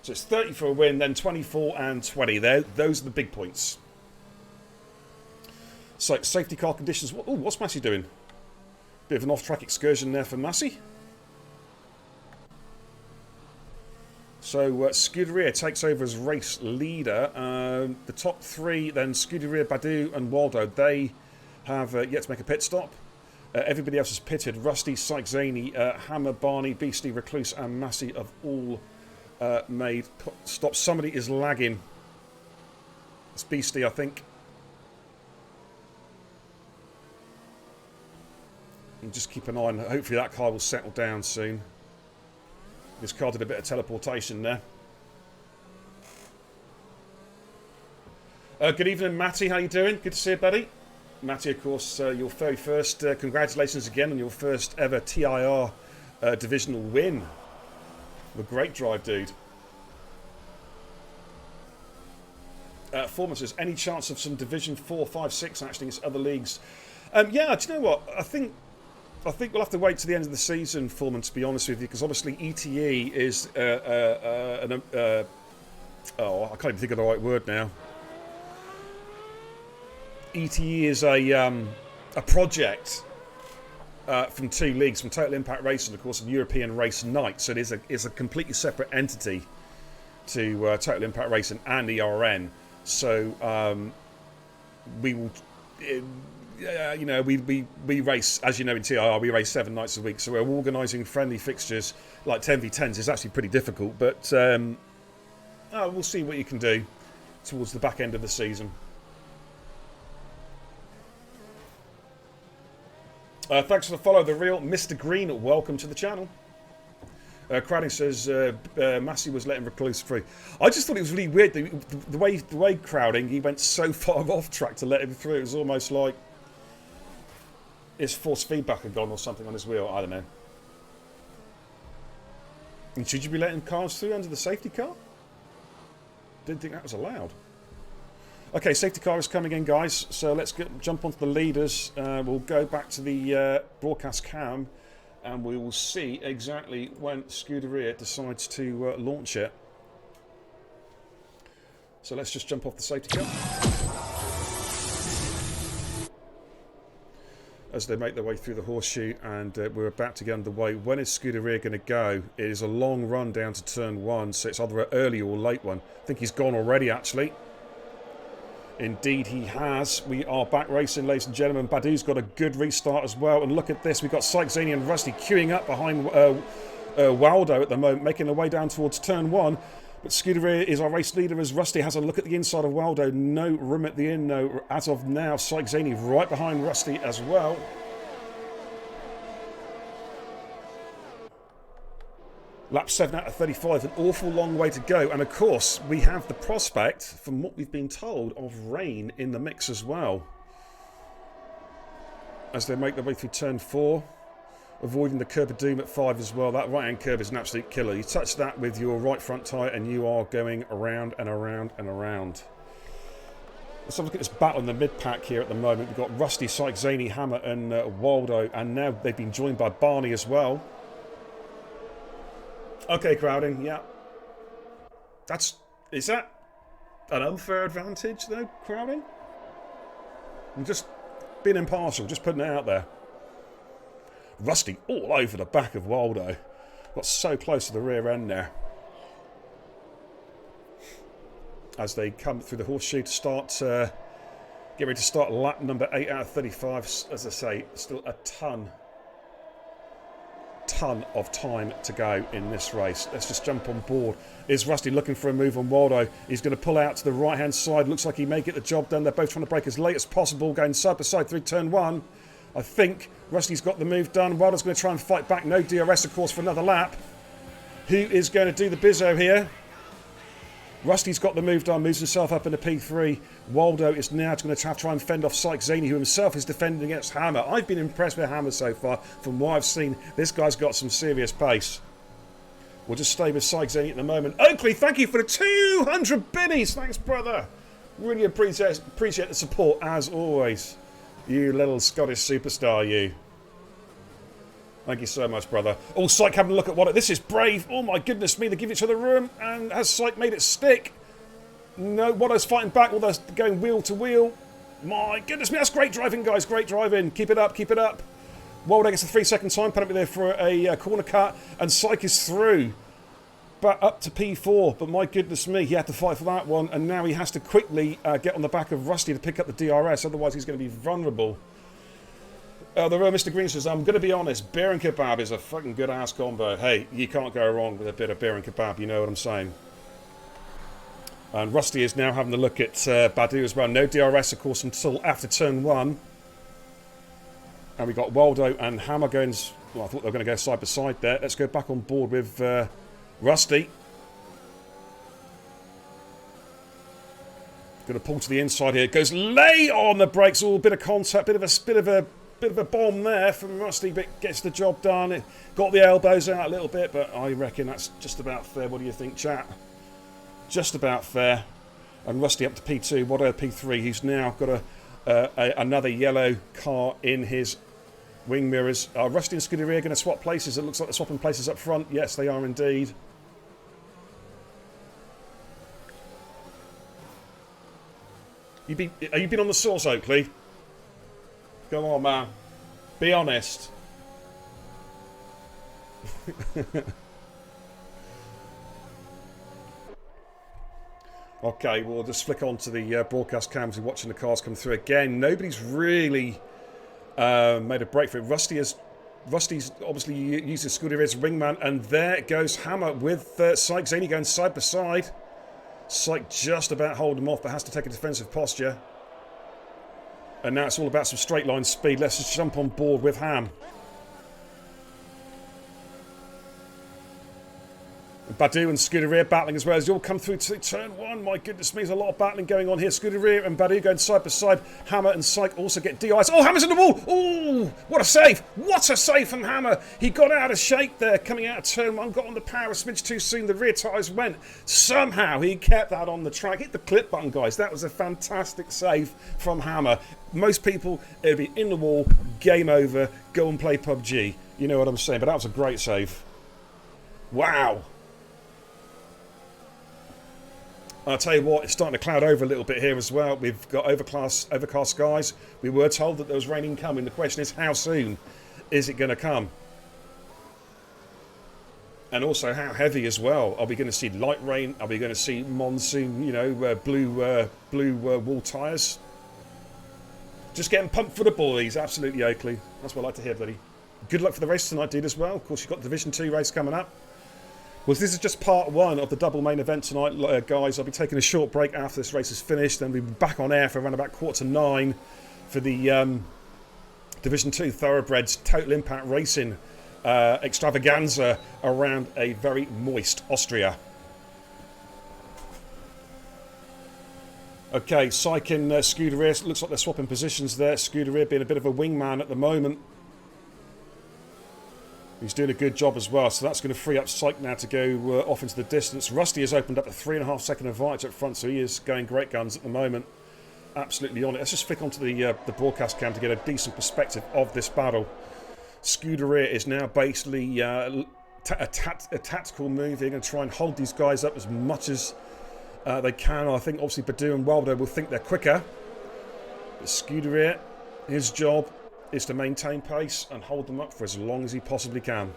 So it's 30 for a win, then 24 and 20 there. Those are the big points. So safety car conditions. Oh, what's Massey doing? Bit of an off-track excursion there for Massey. So Scuderia takes over as race leader. The top 3, then Scuderia, Badu and Waldo, they have yet to make a pit stop. Everybody else is pitted. Rusty, Sykes, Zaney, Hammer, Barney, Beastie, Recluse and Massey have all made stops. Somebody is lagging. It's Beastie, I think. And just keep an eye on, hopefully that car will settle down soon. This car did a bit of teleportation there. Good evening, Matty. How you doing? Good to see you, buddy. Matty, of course, your very first, congratulations again on your first ever TIR divisional win. A great drive, dude. Foreman says, any chance of some Division 4, 5, 6 actually against other leagues? Yeah, do you know what? I think we'll have to wait to the end of the season, Foreman, to be honest with you, because obviously ETE is oh, I can't even think of the right word now. ETE is a project from two leagues, from Total Impact Racing, of course, and European Race Night. So it is a completely separate entity to Total Impact Racing and ERN. So we will, you know, we race, as you know, in TIR, we race 7 nights a week. So we're organising friendly fixtures like 10v10s is actually pretty difficult, but we'll see what you can do towards the back end of the season. Thanks for the follow, The Real Mr. Green. Welcome to the channel. Crowding says Massey was letting Recluse through. I just thought it was really weird the way Crowding, he went so far off track to let him through. It was almost like his force feedback had gone or something on his wheel. I don't know. And should you be letting cars through under the safety car? Didn't think that was allowed. Okay, safety car is coming in, guys. So let's jump onto the leaders. We'll go back to the broadcast cam, and we will see exactly when Scuderia decides to launch it. So let's just jump off the safety car. As they make their way through the horseshoe, and we're about to get underway. When is Scuderia going to go? It is a long run down to turn 1, so it's either an early or late one. I think he's gone already, actually. Indeed he has. We are back racing, ladies and gentlemen. Badu's got a good restart as well. And look at this. We've got Sykes, Zany and Rusty queuing up behind Waldo at the moment, making their way down towards turn 1. But Scuderia is our race leader as Rusty has a look at the inside of Waldo. No room at the end, no, as of now. Sykes, Zany right behind Rusty as well. Lap 7 out of 35, an awful long way to go. And of course, we have the prospect, from what we've been told, of rain in the mix as well. As they make their way through turn 4, avoiding the curb of doom at 5 as well. That right-hand curb is an absolute killer. You touch that with your right front tyre and you are going around and around and around. Let's have a look at this battle in the mid-pack here at the moment. We've got Rusty, Sykes, Zany, Hammer and Waldo. And now they've been joined by Barney as well. Okay, Crowding, yeah. Is that an unfair advantage, though, Crowding? I'm just being impartial, just putting it out there. Rusty all over the back of Waldo. Got so close to the rear end there. As they come through the horseshoe to start, get ready to start lap number 8 out of 35. As I say, still a ton of time to go in this race. Let's just jump on board. Is Rusty looking for a move on Waldo? He's going to pull out to the right hand side. Looks like he may get the job done. They're both trying to break as late as possible, going side by side through turn 1. I think Rusty's got the move done. Waldo's going to try and fight back. No DRS, of course, for another lap. Who is going to do the bizzo here? Rusty's got the move done, moves himself up into P3. Waldo is now going to try and fend off Sykes, Zany, who himself is defending against Hammer. I've been impressed with Hammer so far. From what I've seen, this guy's got some serious pace. We'll just stay with Sykes, Zany at the moment. Oakley, thank you for the 200 biddies. Thanks, brother. Really appreciate the support, as always. You little Scottish superstar, you. Thank you so much, brother. Oh, Syke having a look at what... This is brave. Oh, my goodness me. They give each other room. And has Syke made it stick? No, Watto's fighting back. Well, they're going wheel to wheel. My goodness me. That's great driving, guys. Great driving. Keep it up. Keep it up. Waldo gets a 3-second time penalty there for a corner cut. And Syke is through. But up to P4. But my goodness me. He had to fight for that one. And now he has to quickly get on the back of Rusty to pick up the DRS. Otherwise, he's going to be vulnerable. The real Mr. Green says, I'm going to be honest, beer and kebab is a fucking good ass combo. Hey, you can't go wrong with a bit of beer and kebab, you know what I'm saying. And Rusty is now having a look at Badu as well. No DRS, of course, until after turn 1. And we got Waldo and Hammer going... Well, I thought they were going to go side by side there. Let's go back on board with Rusty. Going to pull to the inside here. Goes late on the brakes. Oh, bit of contact, bit of a bomb there from Rusty, but gets the job done. It got the elbows out a little bit, but I reckon that's just about fair. What do you think, chat? Just about fair. And Rusty up to P2. What a P3. He's now got another yellow car in his wing mirrors. Rusty and Scuderia are going to swap places. It looks like they're swapping places up front. Yes, they are indeed. Have you been on the source, Oakley? Come on, man. Be honest. Okay, we'll just flick on to the broadcast cams and watching the cars come through again. Nobody's really made a break for it. Rusty's obviously using Scuderia as wingman, and there goes Hammer with Syke Zany going side by side. Syke just about holding him off, but has to take a defensive posture. And now it's all about some straight line speed. Let's just jump on board with Ham. Badu and Scuderia battling as well as you'll come through to turn one. My goodness me, there's a lot of battling going on here. Scuderia and Badu going side by side. Hammer and Syke also get DIs. Oh, Hammer's in the wall! Oh, what a save! What a save from Hammer! He got out of shape there, coming out of turn one, got on the power a smidge too soon. The rear tyres went. Somehow he kept that on the track. Hit the clip button, guys. That was a fantastic save from Hammer. Most people, it'd be in the wall, game over, go and play PUBG. You know what I'm saying? But that was a great save. Wow! I'll tell you what, it's starting to cloud over a little bit here as well. We've got overcast skies. We were told that there was raining coming. The question is, how soon is it going to come? And also, how heavy as well? Are we going to see light rain? Are we going to see monsoon, you know, blue wool tyres? Just getting pumped for the boys. Absolutely, Oakley. That's what I like to hear, buddy. Good luck for the race tonight, dude, as well. Of course, you've got the Division 2 race coming up. Well, this is just part one of the double main event tonight, guys. I'll be taking a short break after this race is finished. Then we'll be back on air for around about 8:45 for the Division 2 Thoroughbreds Total Impact Racing extravaganza around a very moist Austria. Okay, Syke and Scuderia. Looks like they're swapping positions there. Scuderia being a bit of a wingman at the moment. He's doing a good job as well, so that's going to free up Syke now to go off into the distance. Rusty has opened up a 3.5 second advantage up front, so he is going great guns at the moment. Absolutely on it. Let's just flick onto the broadcast cam to get a decent perspective of this battle. Scuderia is now basically a tactical move. They're going to try and hold these guys up as much as they can. I think obviously Badu and Wilder will think they're quicker. But Scuderia, his job is to maintain pace and hold them up for as long as he possibly can.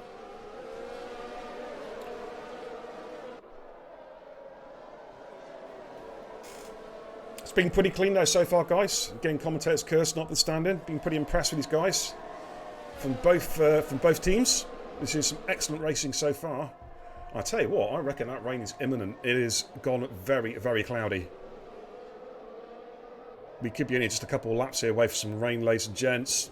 It's been pretty clean though so far, guys. Again, commentators' curse notwithstanding. Been pretty impressed with these guys from both teams. This is some excellent racing so far. I tell you what, I reckon that rain is imminent. It is gone very, very cloudy. We could be only just a couple of laps here away from some rain, ladies and gents,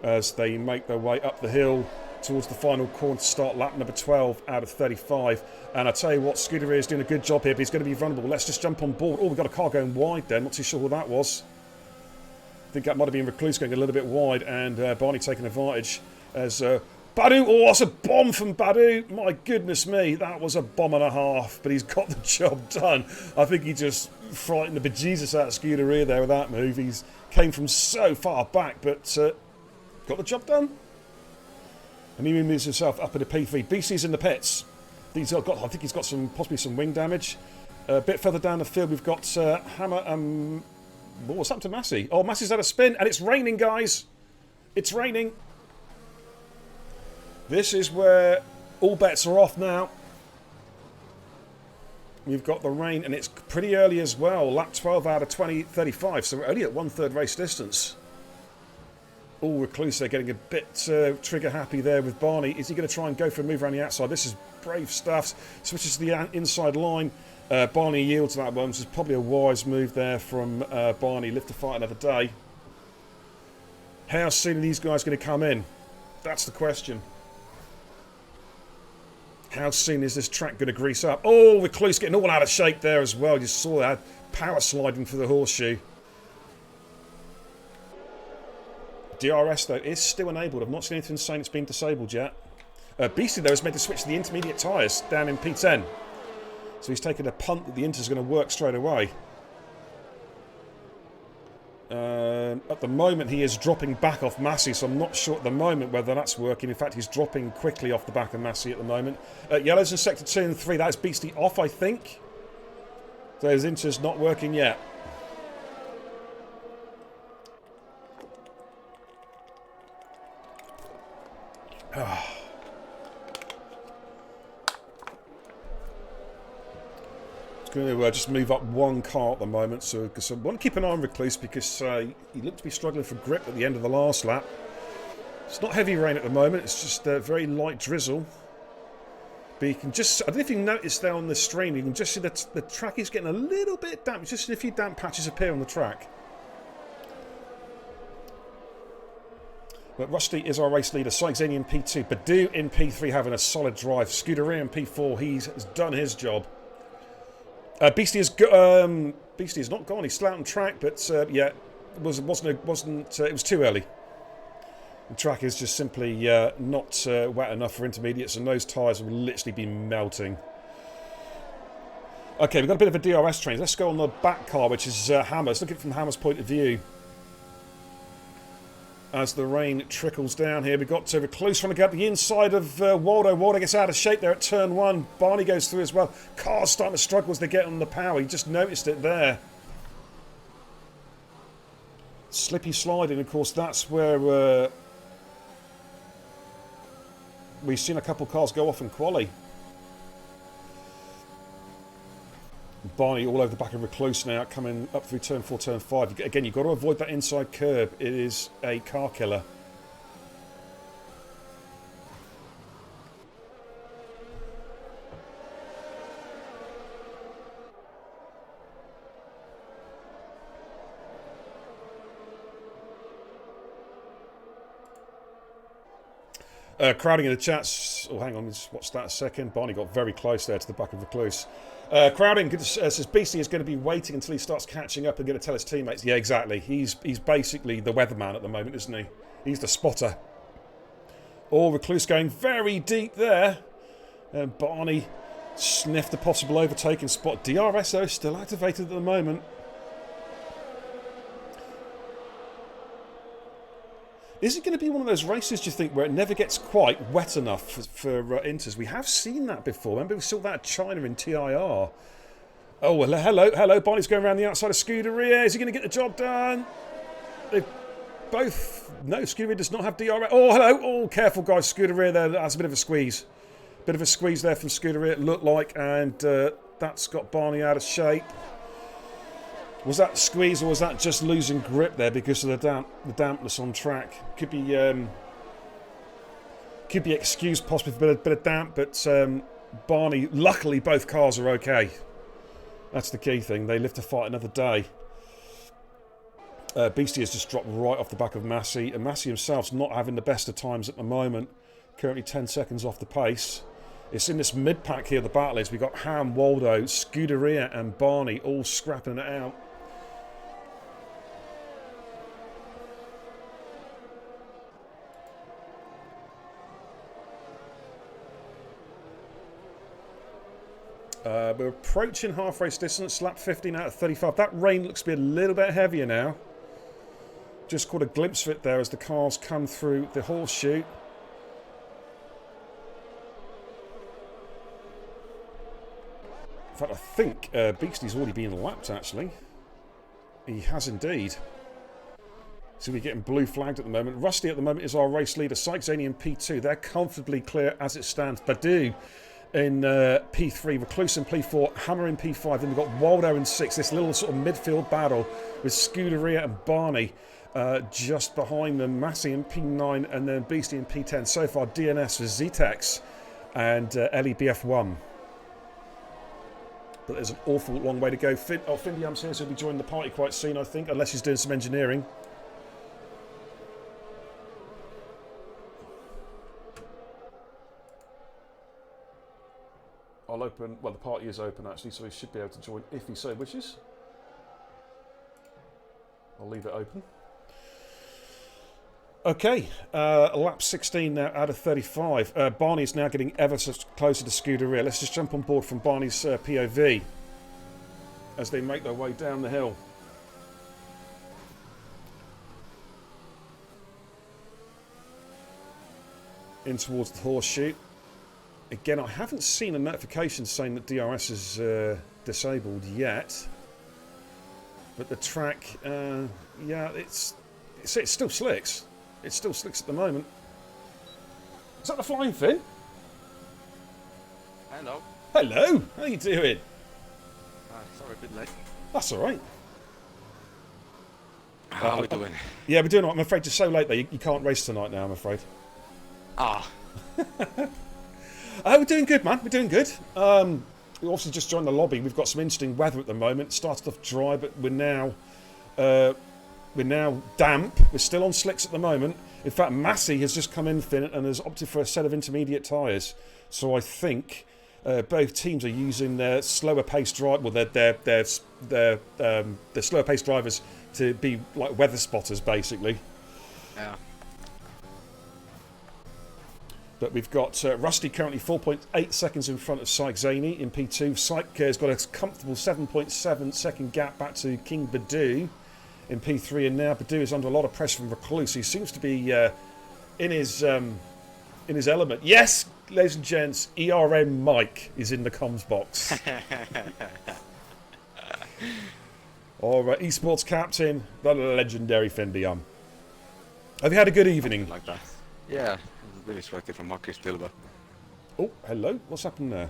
as they make their way up the hill towards the final corner to start lap number 12 out of 35. And I tell you what, Scuderia is doing a good job here, but he's going to be vulnerable. Let's just jump on board. Oh, we've got a car going wide there. Not too sure what that was. I think that might have been Recluse going a little bit wide, and Barney taking advantage as Badu. Oh, that's a bomb from Badu. My goodness me, that was a bomb and a half, but he's got the job done. I think he just frightened the bejesus out of Scuderia there with that move. He's came from so far back, but got the job done. And he moves himself up at a P3. BC's in the pits. I think he's got possibly some wing damage. A bit further down the field, we've got Hammer and what's happened to Massey? Oh, Massey's had a spin, and it's raining, guys. It's raining. This is where all bets are off now. We've got the rain, and it's pretty early as well. Lap 12 out of 35, so we're only at 1/3 race distance. All Recluse, they're getting a bit trigger happy there with Barney. Is he going to try and go for a move around the outside? This is brave stuff. Switches to the inside line. Barney yields that one, which is probably a wise move there from Barney. Live to fight another day. How soon are these guys going to come in? That's the question. How soon is this track going to grease up? Oh, Recluse getting all out of shape there as well. You saw that. Power sliding for the horseshoe. DRS, though, is still enabled. I've not seen anything saying it's been disabled yet. Beastie, though, is meant to switch to the intermediate tyres down in P10. So he's taking a punt that the Inter's going to work straight away. At the moment, he is dropping back off Massey, so I'm not sure at the moment whether that's working. In fact, he's dropping quickly off the back of Massey at the moment. Yellows in Sector 2 and 3. That is Beastie off, I think. So his Inter's not working yet. Going to just move up one car at the moment, so because I want to keep an eye on Recluse because he looked to be struggling for grip at the end of the last lap. It's not heavy rain at the moment, it's just very light drizzle. But you can just, I don't know if you noticed there on the stream, you can just see that the track is getting a little bit damp, just a few damp patches appear on the track. But Rusty is our race leader, Sykes-Amy in P2, Badu in P3 having a solid drive, Scuderia in P4, he's done his job. Beastie is not gone. He's still out on track, but yeah, it was too early. The track is just simply not wet enough for intermediates, and those tyres will literally be melting. Okay, we've got a bit of a DRS change. Let's go on the back car, which is Hammer. Let's look at it from Hammer's point of view. As the rain trickles down here, we've got Recluse trying to get the inside of Waldo. Waldo gets out of shape there at turn 1. Barney goes through as well. Cars starting to struggle as they get on the power. You just noticed it there. Slippy sliding, of course, that's where we've seen a couple of cars go off in quali. Barney all over the back of Recluse now, coming up through turn 4, turn 5. Again, you've got to avoid that inside curb. It is a car killer. Crowding in the chats. Oh, hang on, let's watch that a second. Barney got very close there to the back of Recluse. Crowding says Beastie is going to be waiting until he starts catching up and going to tell his teammates. Yeah, exactly. He's basically the weatherman at the moment, isn't he? He's the spotter. Oh, Recluse going very deep there. Barney sniffed a possible overtaking spot. DRS, though, still activated at the moment. Is it going to be one of those races, do you think, where it never gets quite wet enough for Inters? We have seen that before. Remember we saw that at China in TIR. Oh, well, hello. Barney's going around the outside of Scuderia. Is he going to get the job done? They both... No, Scuderia does not have DRS. Oh, hello. Oh, careful, guys. Scuderia there. That's a bit of a squeeze. Bit of a squeeze there from Scuderia, it looked like. And that's got Barney out of shape. Was that squeeze or was that just losing grip there because of the dampness on track? Could be excused possibly for a bit of damp, but Barney, luckily both cars are okay. That's the key thing. They live to fight another day. Beastie has just dropped right off the back of Massey, and Massey himself's not having the best of times at the moment. Currently 10 seconds off the pace. It's in this mid-pack here, the battle is. We've got Ham, Waldo, Scuderia and Barney all scrapping it out. We're approaching half race distance, lap 15 out of 35. That rain looks to be a little bit heavier now. Just caught a glimpse of it there as the cars come through the horseshoe. In fact, I think Beastie's already been lapped, actually. He has indeed. So we're getting blue flagged at the moment. Rusty at the moment is our race leader. Sykes-Amy in P2. They're comfortably clear as it stands. Badu in P3, Recluse in P4, Hammer in P5. Then we've got Waldo in 6. This little sort of midfield battle with Scuderia and Barney just behind them. Massey in P9 and then Beastie in P10. So far, DNS for Zetex and LEBF1. But there's an awful long way to go. Findiam's here, so he'll be joining the party quite soon, I think, unless he's doing some engineering. open. Well, the party is open actually, so he should be able to join if he so wishes. I'll leave it open. Okay, lap 16 now out of 35. Barney's now getting ever so closer to Scuderia. Let's just jump on board from Barney's POV as they make their way down the hill. In towards the horseshoe. Again, I haven't seen a notification saying that DRS is disabled yet. But the track, yeah, it's still slicks. It's still slicks at the moment. Is that the Flying Finn?
Hello.
Hello, how you doing?
Sorry, a bit late.
That's all right.
How are we doing?
Yeah, we're doing all right. I'm afraid you're so late though. You can't race tonight now, I'm afraid.
Ah.
We're doing good, man. We're doing good. We obviously just joined the lobby. We've got some interesting weather at the moment. It started off dry, but we're now damp. We're still on slicks at the moment. In fact, Massey has just come in, Finn, and has opted for a set of intermediate tyres. So I think both teams are using their slower paced drive, well, their slower paced drivers to be like weather spotters, basically.
Yeah.
But we've got Rusty currently 4.8 seconds in front of Syke Zaney in P2. Syke has got a comfortable 7.7 second gap back to King Badu in P3, and now Badu is under a lot of pressure from Recluse. He seems to be in his element. Yes, ladies and gents, ERM Mike is in the comms box. All right, esports captain, the legendary Finn Dion. Have you had a good evening?
Like that. Yeah. Really sweaty from Marcus Silva.
Oh, hello. What's happened there?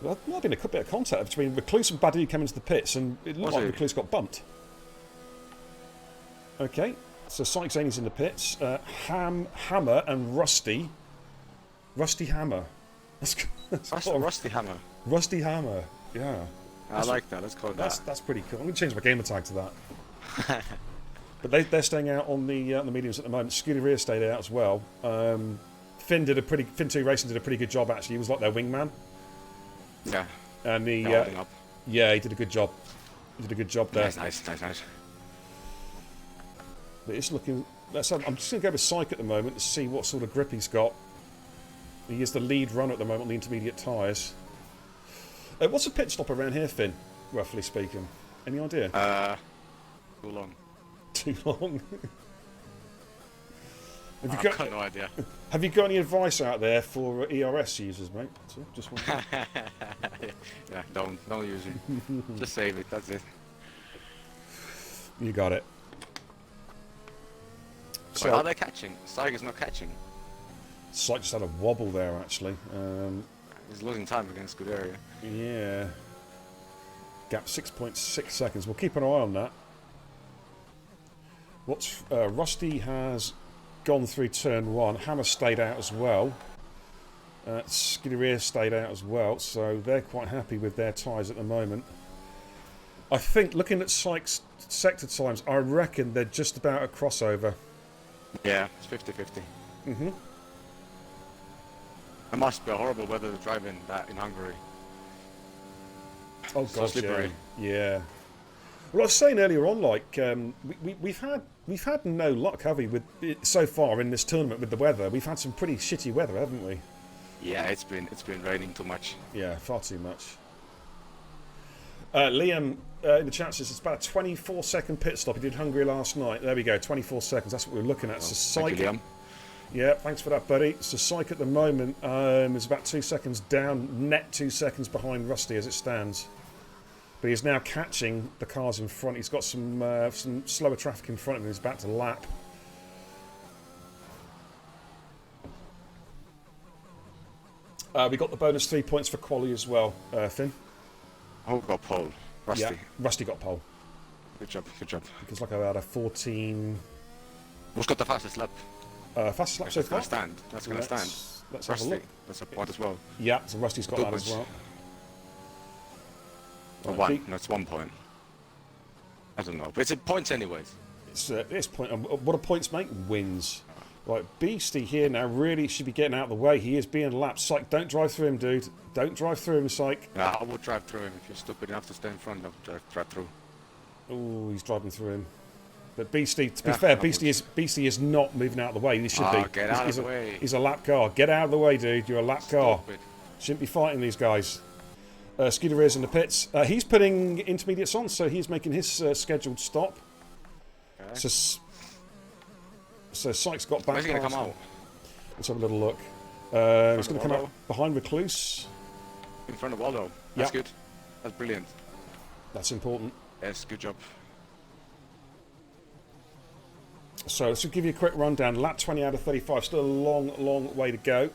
Well, there might have been a bit of contact between Recluse and Badu came into the pits, and it looked like Recluse got bumped. Okay, so Syke Zaney's in the pits. Hammer and Rusty. Rusty Hammer. That's
Rusty Hammer.
Rusty Hammer, yeah.
I like that. Let's call it that.
That's pretty cool. I'm going to change my gamer tag to that. But they're staying out on the mediums at the moment. Scuderia stayed out as well. Finn 2 Racing did a pretty good job actually. He was like their wingman.
Yeah.
And he did a good job. He did a good job there.
Nice.
But it's looking. I'm just going to go with Syke at the moment to see what sort of grip he's got. He is the lead runner at the moment on the intermediate tyres. What's a pit stop around here, Finn? Roughly speaking, any idea?
Too long.
Too long.
I've got no idea.
Have you got any advice out there for ERS users, mate? So, just one.
Yeah, don't use it. Just save it. That's it.
You got it.
So are they catching? Syke is not catching.
Syke just had a wobble there, actually.
He's losing time against Scuderia.
Yeah. Gap 6.6 seconds. We'll keep an eye on that. Rusty has gone through turn 1. Hammer stayed out as well. Scuderia stayed out as well, so they're quite happy with their tyres at the moment. I think, looking at Syke's sector times, I reckon they're just about a crossover.
Yeah, it's 50-50.
Mm-hmm.
It must be a horrible weather to drive in Hungary.
Oh,
so
God,
slippery.
Yeah. Well, I was saying earlier on, like we've had no luck, have we, with so far in this tournament with the weather? We've had some pretty shitty weather, haven't we?
Yeah, it's been raining too much.
Yeah, far too much. Liam in the chat says it's about a 24-second pit stop. He did Hungary last night. There we go, 24 seconds. That's what we're looking at. So
thank you,
Syke.
Liam.
Yeah, thanks for that, buddy. So Syke at the moment is about 2 seconds down, net 2 seconds behind Rusty as it stands. But he's now catching the cars in front. He's got some slower traffic in front of him. He's about to lap. We got the bonus 3 points for quali as well, Finn.
Oh, got pole. Rusty.
Yeah, Rusty got pole.
Good job.
Because like I had a 14...
Who's got the fastest lap?
Fastest lap so far?
That's going to stand.
Let's have a
Rusty.
look.
That's a point as well.
Yeah, so Rusty's got that as well.
Or one. No, it's 1 point. I don't know. But it's points anyways.
It's point. What do points make? Wins. Right, Beastie here now really should be getting out of the way. He is being lapped. Psych, don't drive through him, dude. Don't drive through him, Psych.
Yeah, I would drive through him. If you're stupid enough to stay in front, I'll drive through.
Oh, he's driving through him. But Beastie, to be fair, Beastie is not moving out of the way. He should be.
Get out of the way.
He's a lap car. Get out of the way, dude. You're a lap car.
Stupid.
Shouldn't be fighting these guys. Scuderia in the pits. He's putting intermediates on, so he's making his scheduled stop.
Okay.
So Sykes got back.
Where's he going to come out?
Let's have a little look. He's going to come out behind Recluse.
In front of Waldo. That's good. That's brilliant.
That's important.
Yes, good job.
So let's give you a quick rundown. Lap 20 out of 35. Still a long way to go.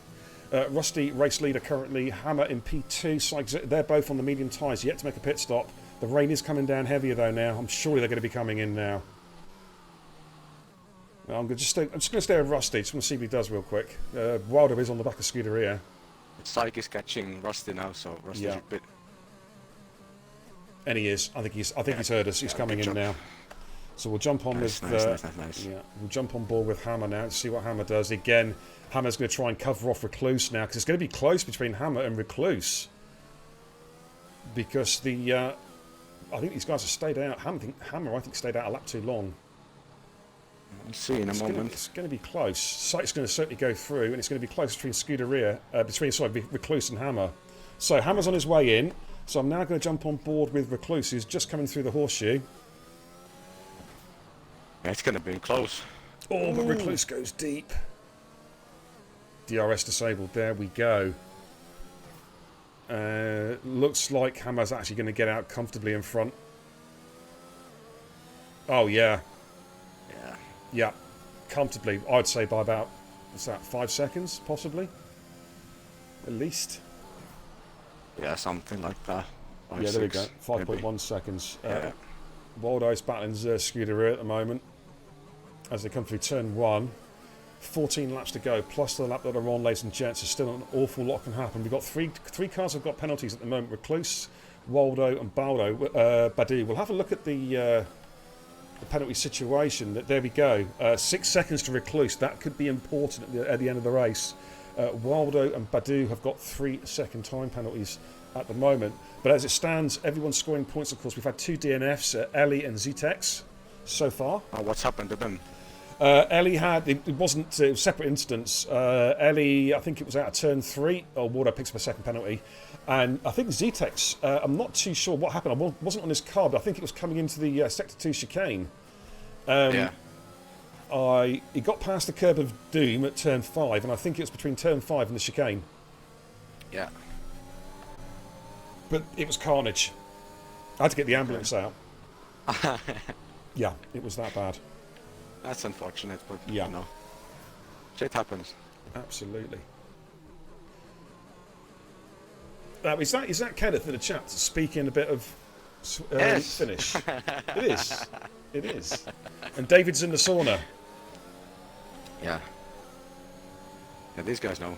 Rusty, race leader currently. Hammer in P2. Sykes, they're both on the medium tyres. Yet to make a pit stop. The rain is coming down heavier though now. I'm sure they're going to be coming in now. I'm just going to stay with Rusty. Just want to see what he does real quick. Wilder is on the back of Scuderia.
Syke is catching Rusty now, so Rusty's a bit.
And he is. I think he's heard us. He's coming in now. So we'll jump on with.
Nice.
Yeah, we'll jump on board with Hammer now. See what Hammer does. Again, Hammer's going to try and cover off Recluse now because it's going to be close between Hammer and Recluse. Because I think these guys have stayed out. Hammer, I think, stayed out a lap too long.
We'll see in a moment.
It's going to be close. Site's going to certainly go through, and it's going to be close between Recluse and Hammer. So Hammer's on his way in. So I'm now going to jump on board with Recluse, who's just coming through the horseshoe.
Yeah, it's going to be close.
Oh, but Recluse goes deep. DRS disabled. There we go. Looks like Hammer's actually going to get out comfortably in front. Oh, yeah. Yeah, comfortably. I'd say by about, what's that, 5 seconds, possibly? At least.
Yeah, something like that.
Yeah, there we go. 5.1 seconds.
Yeah.
Waldo's battling Scuderia at the moment as they come through turn 1. 14 laps to go, plus the lap that are on, ladies and gents. There's still an awful lot can happen. We've got three cars have got penalties at the moment. Recluse, Waldo and Badu. We'll have a look at the penalty situation. There we go. 6 seconds to Recluse. That could be important at the end of the race. Waldo and Badu have got 3-second time penalties at the moment. But as it stands, everyone's scoring points, of course. We've had 2 DNFs, Ellie and Zetex, so far.
Oh, what's happened to them?
Ellie had, it was separate incidents. Ellie, I think it was out of turn 3. Waldo picks up a second penalty. And I think Zetex, I'm not too sure what happened. I wasn't on his car, but I think it was coming into the Sector 2 chicane. He got past the curb of doom at turn 5, and I think it was between turn 5 and the chicane.
Yeah.
But it was carnage. I had to get the ambulance out. Yeah, it was that bad.
That's unfortunate, but
yeah.
You know, shit happens.
Absolutely. Is that Kenneth in the chat speaking a bit of Finnish? It is. It is. And David's in the sauna.
Yeah. Yeah, these guys know.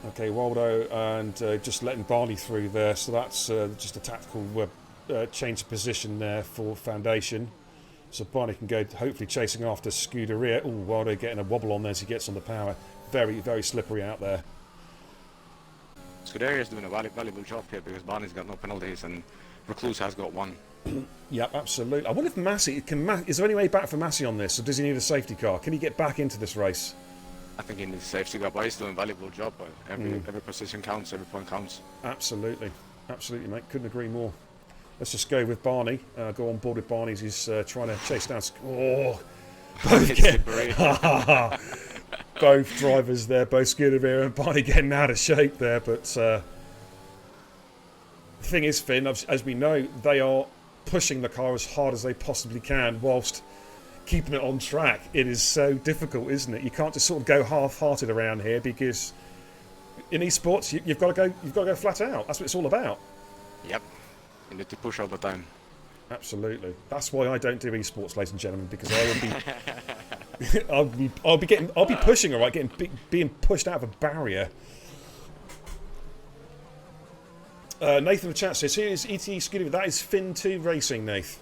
Okay, Waldo and just letting Barney through there. So that's just a tactical change of position there for Foundation. So Barney can go hopefully chasing after Scuderia. Oh, Waldo getting a wobble on there as he gets on the power. Very, very slippery out there.
Scuderia is doing a valuable job here because Barney's got no penalties and Recluse has got 1.
Yeah, absolutely. I wonder if Massey is there any way back for Massey on this, or does he need a safety car? Can he get back into this race?
I think he needs a safety car, but he's doing a valuable job. Every position counts, every point counts.
Absolutely, mate. Couldn't agree more. Let's just go with Barney. Go on board with Barney as he's trying to chase down. Both drivers there, both Scuderia and Barney getting out of shape there. But the thing is, Finn, as we know, they are pushing the car as hard as they possibly can whilst keeping it on track. It is so difficult, isn't it? You can't just sort of go half-hearted around here because in esports you've got to go flat out. That's what it's all about.
Yep. You need to push all the time.
Absolutely. That's why I don't do esports, ladies and gentlemen, because I will be I'll be pushing, all right, being pushed out of a barrier. Nathan in the chat says, here's ETE Scuderia. That is Fin 2 Racing, Nath.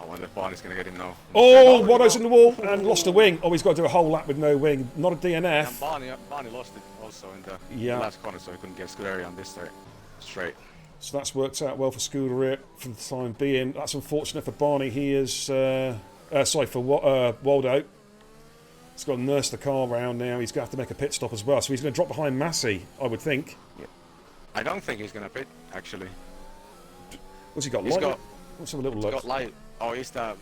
Oh, wonder if Barney's going to get him now.
Oh, Watto's in the wall and lost a wing. Oh, he's got to do a whole lap with no wing. Not a DNF.
And Barney lost it also in the last corner, so he couldn't get Scuderia on this straight.
So that's worked out well for Scuderia for the time being. That's unfortunate for Barney. He is... sorry, for Waldo. He's got to nurse the car around now. He's going to have to make a pit stop as well. So he's going to drop behind Massey, I would think.
Yeah. I don't think he's going to pit, actually.
What's he got?
He's
light?
got...
Let's have a little
He's
look.
got light... Oh, is that...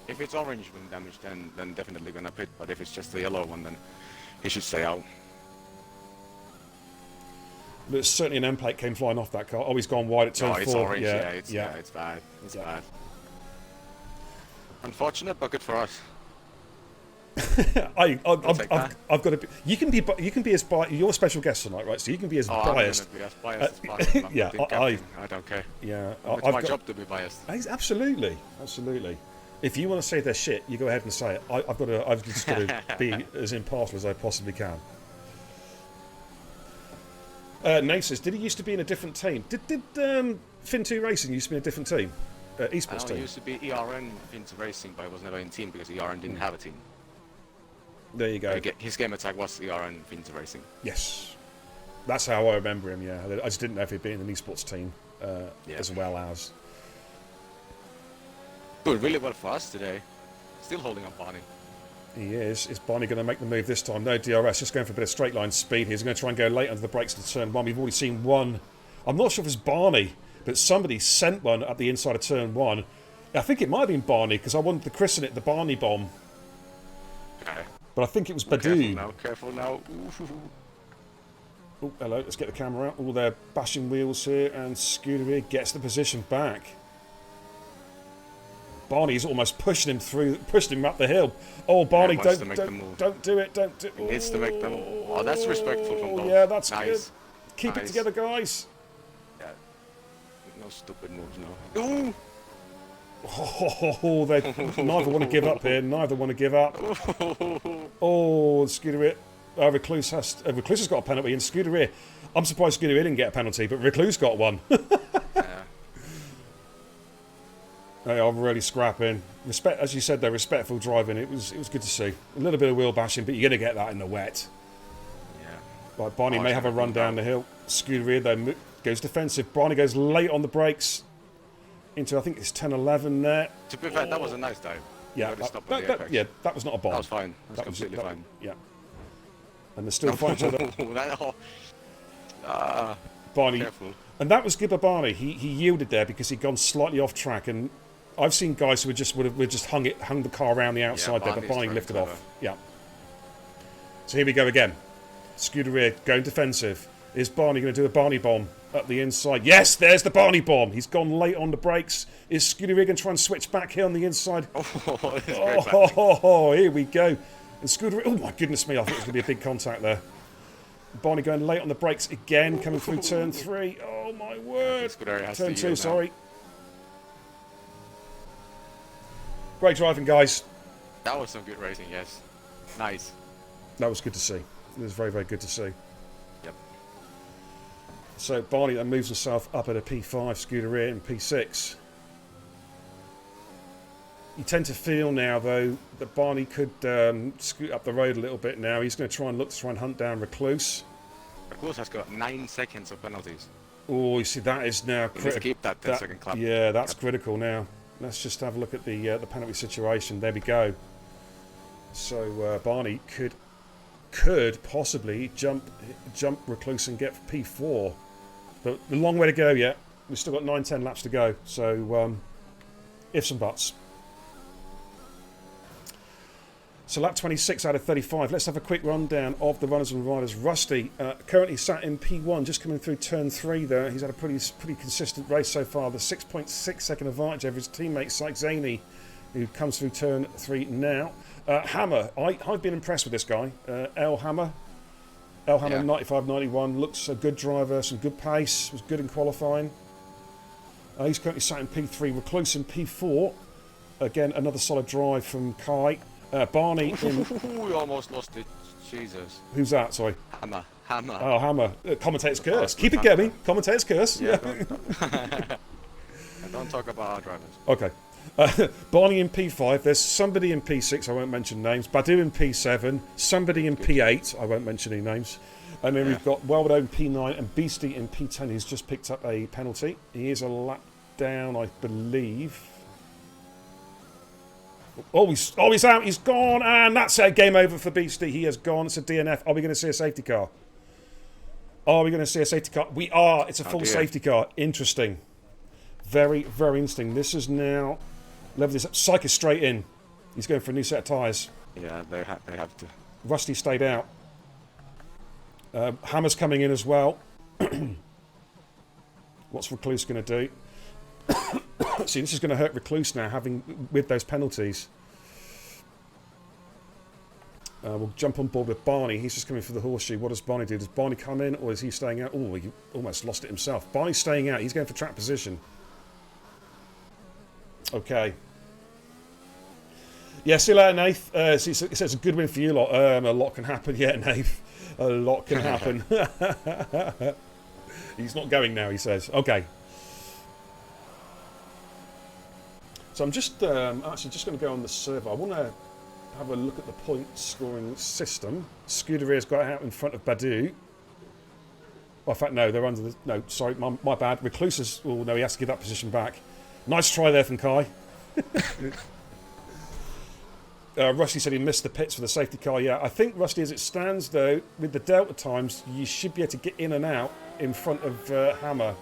If it's orange wing damage, then definitely going to pit. But if it's just the yellow one, then he should stay out.
There's certainly an end plate came flying off that car. Oh, he's gone wide at turn 4.
It's orange,
yeah,
it's bad. It's bad. Unfortunate, but good for us.
I've got to be. You can be as biased. You're a special guest tonight, right? So you can be as biased.
I'm as biased as possible.
Yeah,
I don't care.
Yeah,
it's my job to be biased.
Absolutely. If you want to say their shit, you go ahead and say it. I've just got to be as impartial as I possibly can. Nate says, did he used to be in a different team? Did Fin2 Racing used to be in a different team? Esports team?
It used to be ERN Fin2 Racing, but it was never in team because ERN didn't have a team.
There you go.
His game attack was ERN Fin2 Racing.
Yes. That's how I remember him, yeah. I just didn't know if he'd been in an esports team as well as.
Doing really well for us today. Still holding up Barney.
He is. Is Barney going to make the move this time? No DRS, just going for a bit of straight line speed. He's going to try and go late under the brakes to turn 1. We've already seen one. I'm not sure if it's Barney, but somebody sent one at the inside of turn 1. I think it might have been Barney, because I wanted to christen it the Barney bomb.
Okay.
But I think it was Badu.
Careful now.
Oh, hello, let's get the camera out. Oh, they're bashing wheels here, and Scuderia gets the position back. Barney's almost pushing him up the hill. Oh, Barney, don't do it, don't do it.
He needs to make them. Oh, that's respectful from both.
Yeah, that's
nice.
good. Keep it together, guys.
Yeah. No stupid moves, no. Ooh.
Oh, they neither want to give up here. Neither want to give up. Oh, Scuderia. Recluse has got a penalty, and Scuderia. I'm surprised Scuderia didn't get a penalty, but Recluse got one. They are really scrapping. Respect, as you said, they're respectful driving. It was good to see. A little bit of wheel bashing, but you're going to get that in the wet. Yeah. Right, Barney may have a run down the hill. Scuderia though goes defensive. Barney goes late on the brakes into, I think it's 10-11 there.
To be fair, that was a nice dive.
Yeah, that was not a bomb.
That was fine. That was completely fine.
Yeah. And they're still fighting each other. Barney.
Careful.
And that was good by Barney. He yielded there because he'd gone slightly off track, and I've seen guys who would just hung the car around the outside there, but Barney lifted off. Yeah. So here we go again. Scuderia going defensive. Is Barney going to do a Barney bomb at the inside? Yes, there's the Barney bomb. He's gone late on the brakes. Is Scuderia going to try and switch back here on the inside? Here we go. And Scuderia, oh my goodness me, I thought it was going to be a big contact there. Barney going late on the brakes again, coming through turn 3. Oh my word. Turn 2, sorry. Great driving, guys.
That was some good racing, yes. Nice.
That was good to see. It was very, very good to see.
Yep.
So Barney then moves himself up at a P5, Scuderia in P6. You tend to feel now, though, that Barney could scoot up the road a little bit now. He's going to try and hunt down Recluse.
Recluse has got 9 seconds of penalties.
Oh, you see, that is now critical.
Keep that 10-second clap.
Yeah, that's critical now. Let's just have a look at the penalty situation. There we go. So Barney could possibly jump Recluse and get P4. But a long way to go yet. We've still got 9-10 laps to go. So ifs and buts. So lap 26 out of 35. Let's have a quick rundown of the runners and riders. Rusty currently sat in P1, just coming through turn 3 there. He's had a pretty consistent race so far. The 6.6 second advantage over his teammate Syke Zaney, who comes through turn 3 now. Hammer, I've been impressed with this guy. El Hammer, 95-91, looks a good driver, some good pace, was good in qualifying. He's currently sat in P3, Recluse in P4. Again, another solid drive from Kai. Barney in...
We almost lost it. Jesus.
Who's that? Sorry.
Hammer.
Oh, Hammer. Commentator's curse. Keep it going. Commentator's curse.
Yeah. Don't talk about our drivers.
Okay. Barney in P5. There's somebody in P6. I won't mention names. Badu in P7. Somebody in P8. I won't mention any names. And then we've got Weldo in P9 and Beastie in P10. He's just picked up a penalty. He is a lap down, I believe. Oh, he's out. He's gone. And that's a game over for Beastie. He has gone. It's a DNF. Are we going to see a safety car? Are we going to see a safety car? We are. It's a full safety car. Interesting. Very, very interesting. This is now... Level this up. Psych is straight in. He's going for a new set of tyres.
Yeah, they have to.
Rusty stayed out. Hammer's coming in as well. What's Recluse going to do? See, this is going to hurt Recluse now, with those penalties. We'll jump on board with Barney. He's just coming for the horseshoe. What does Barney do? Does Barney come in, or is he staying out? Oh, he almost lost it himself. Barney's staying out. He's going for track position. Okay. Yeah, see you later, Nath. It says a good win for you lot. A lot can happen. Yeah, Nath. A lot can happen. He's not going now, he says. Okay. So I'm just actually just going to go on the server. I want to have a look at the point scoring system. Scuderia's got out in front of Badu. Oh, in fact, no, they're under the... No, sorry, my bad. Recluse is... Oh, no, he has to give that position back. Nice try there from Kai. Rusty said he missed the pits for the safety car. Yeah, I think, Rusty, as it stands, though, with the delta times, you should be able to get in and out in front of Hammer.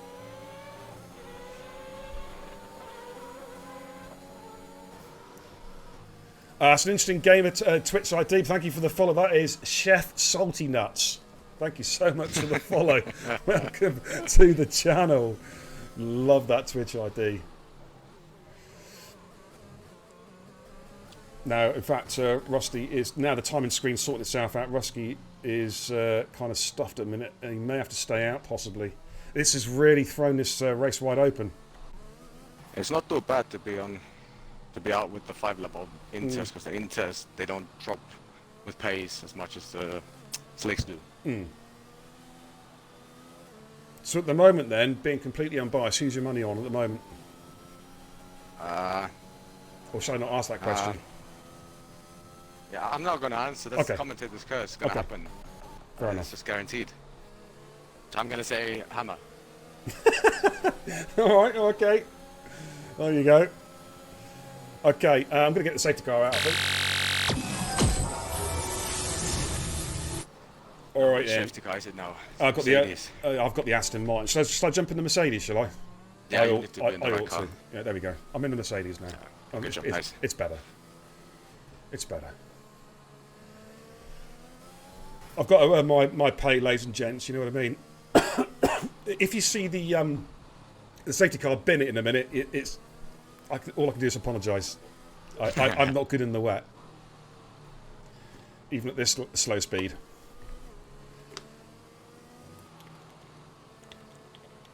It's an interesting game at Twitch ID. Thank you for the follow. That is Chef Salty Nuts. Thank you so much for the follow. Welcome to the channel. Love that Twitch ID. Now, in fact, Rusty is... Now the timing screen sorted itself out. Rusty is kind of stuffed at a minute. And he may have to stay out, possibly. This has really thrown this race wide open.
It's not too bad to be out with the 5-level Inters, because the Inters, they don't drop with pace as much as the Slicks do. So at the moment then, being completely unbiased, who's your money on at the moment? Or should I not ask that question? Yeah, I'm not going to answer. That's the commentator's curse. It's going to happen. Fair enough. It's just guaranteed. So I'm going to say Hammer.
Alright, okay. There you go. Okay, I'm going to get the safety car out, I think. Alright, yeah.
Safety car is it now?
I've got the Aston Martin. Shall I jump in the Mercedes, shall I?
Yeah, you need to be in the right car.
Yeah, there we go. I'm in the Mercedes now.
Good job, nice.
It's better. It's better. I've got my pay, ladies and gents, you know what I mean? If you see the safety car bin it in a minute, all I can do is apologise. I'm not good in the wet. Even at this slow speed.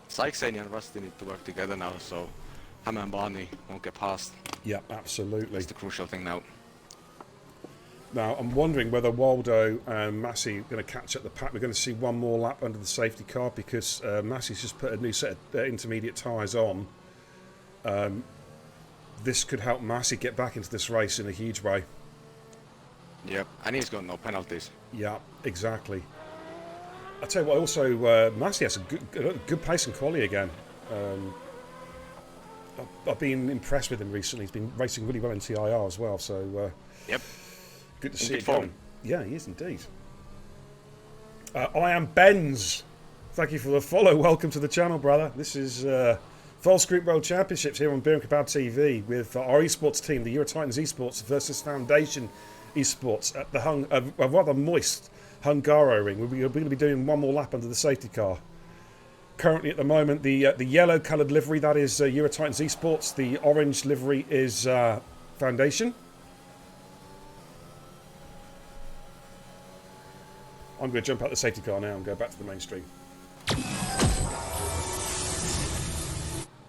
Sykes and Rusty need to work together now, so Hammer and Barney won't get past.
Yeah, absolutely.
That's the crucial thing now.
Now, I'm wondering whether Waldo and Massey are going to catch up the pack. We're going to see one more lap under the safety car because Massey's just put a new set of intermediate tyres on. This could help Massey get back into this race in a huge way.
Yep, and he's got no penalties.
Yeah, exactly. I tell you what, also, Massey has a good pace and quality again. I've been impressed with him recently. He's been racing really well in TIR as well, so...
yep.
Good to see it going. Yeah, he is indeed. I am Benz. Thank you for the follow. Welcome to the channel, brother. This is False Group World Championships here on Beer and Kebab TV with our esports team, the Euro Titans Esports versus Foundation Esports at the rather moist Hungaro ring. We're going to be doing one more lap under the safety car. Currently, at the moment, the yellow coloured livery, that is Euro Titans Esports. The orange livery is Foundation. I'm going to jump out the safety car now and go back to the mainstream.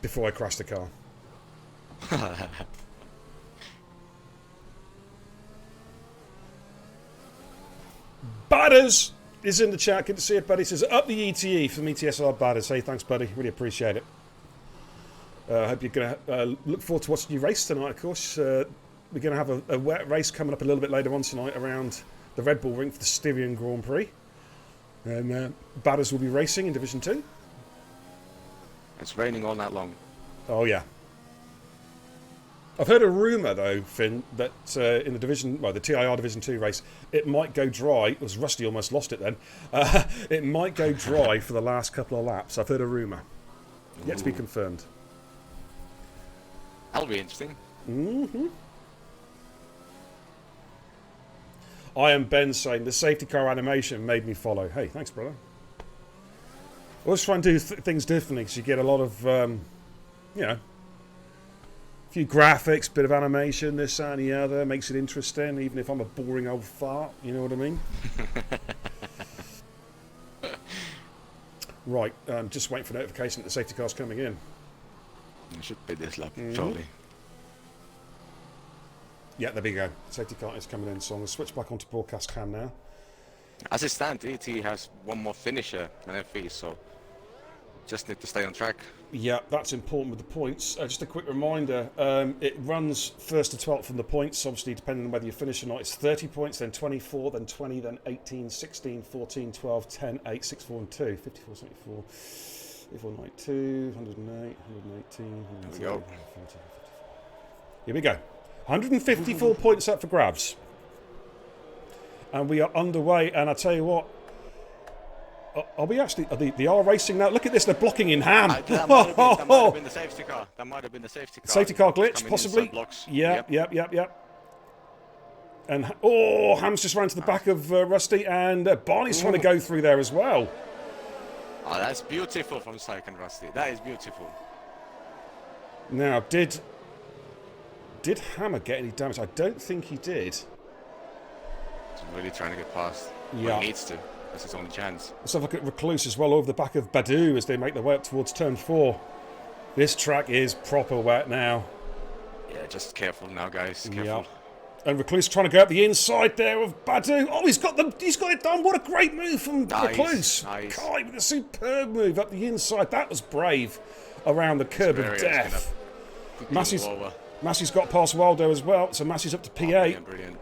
Before I crash the car. Badders is in the chat. Good to see you, buddy. He says, up the ETE from ETSR Badders. Hey, thanks, buddy. Really appreciate it. I hope you're going to look forward to watching your race tonight, of course. We're going to have a wet race coming up a little bit later on tonight around the Red Bull Ring for the Styrian Grand Prix. And Badders will be racing in Division 2.
It's raining all night long.
Oh, yeah. I've heard a rumour, though, Finn, that in the TIR Division 2 race, it might go dry. It was Rusty almost lost it then. It might go dry for the last couple of laps. I've heard a rumour. Yet to be confirmed.
That'll be interesting.
Mm-hmm. I am Ben saying the safety car animation made me follow. Hey, thanks, brother. Always try and do things differently because you get a lot of, a few graphics, bit of animation, this, that, and the other. Makes it interesting, even if I'm a boring old fart. You know what I mean? Right, just waiting for notification that the safety car's coming in.
It should be this lap, shortly.
Yeah, there we go. Safety car is coming in, so I'm going to switch back onto broadcast cam now.
As it stands, ETE has one more finisher than FE, so just need to stay on track.
Yeah, that's important with the points. Just a quick reminder, it runs 1st to 12th from the points, obviously depending on whether you finish or not. It's 30 points, then 24, then 20, then 18, 16, 14, 12, 10, 8, 6, 4 and 2. 54, 74, 84, 92, 108, 118, 119, 140. Here we go. 154 points up for grabs. And we are underway, and I tell you what, are we actually, they are racing now? Look at this, they're blocking in Ham.
That might have been the safety car. That might have been the safety car.
Safety car glitch, possibly. Yep. And, Ham's just ran to the back of Rusty, and Barney's trying to go through there as well.
Oh, that's beautiful from Syke and Rusty. That is beautiful.
Now, did Hammer get any damage? I don't think he did.
He's really trying to get past.
Yeah.
Well, he needs to. That's his only chance.
Let's have a look at Recluse as well over the back of Badu as they make their way up towards turn 4. This track is proper wet now.
Yeah, just careful now, guys. Careful.
Yep. And Recluse trying to go up the inside there of Badu. Oh, he's got it done. What a great move from Recluse.
Nice.
Kai with a superb move up the inside. That was brave around the curb of death. Massey's got past Waldo as well, so Massey's up to P8.
Brilliant.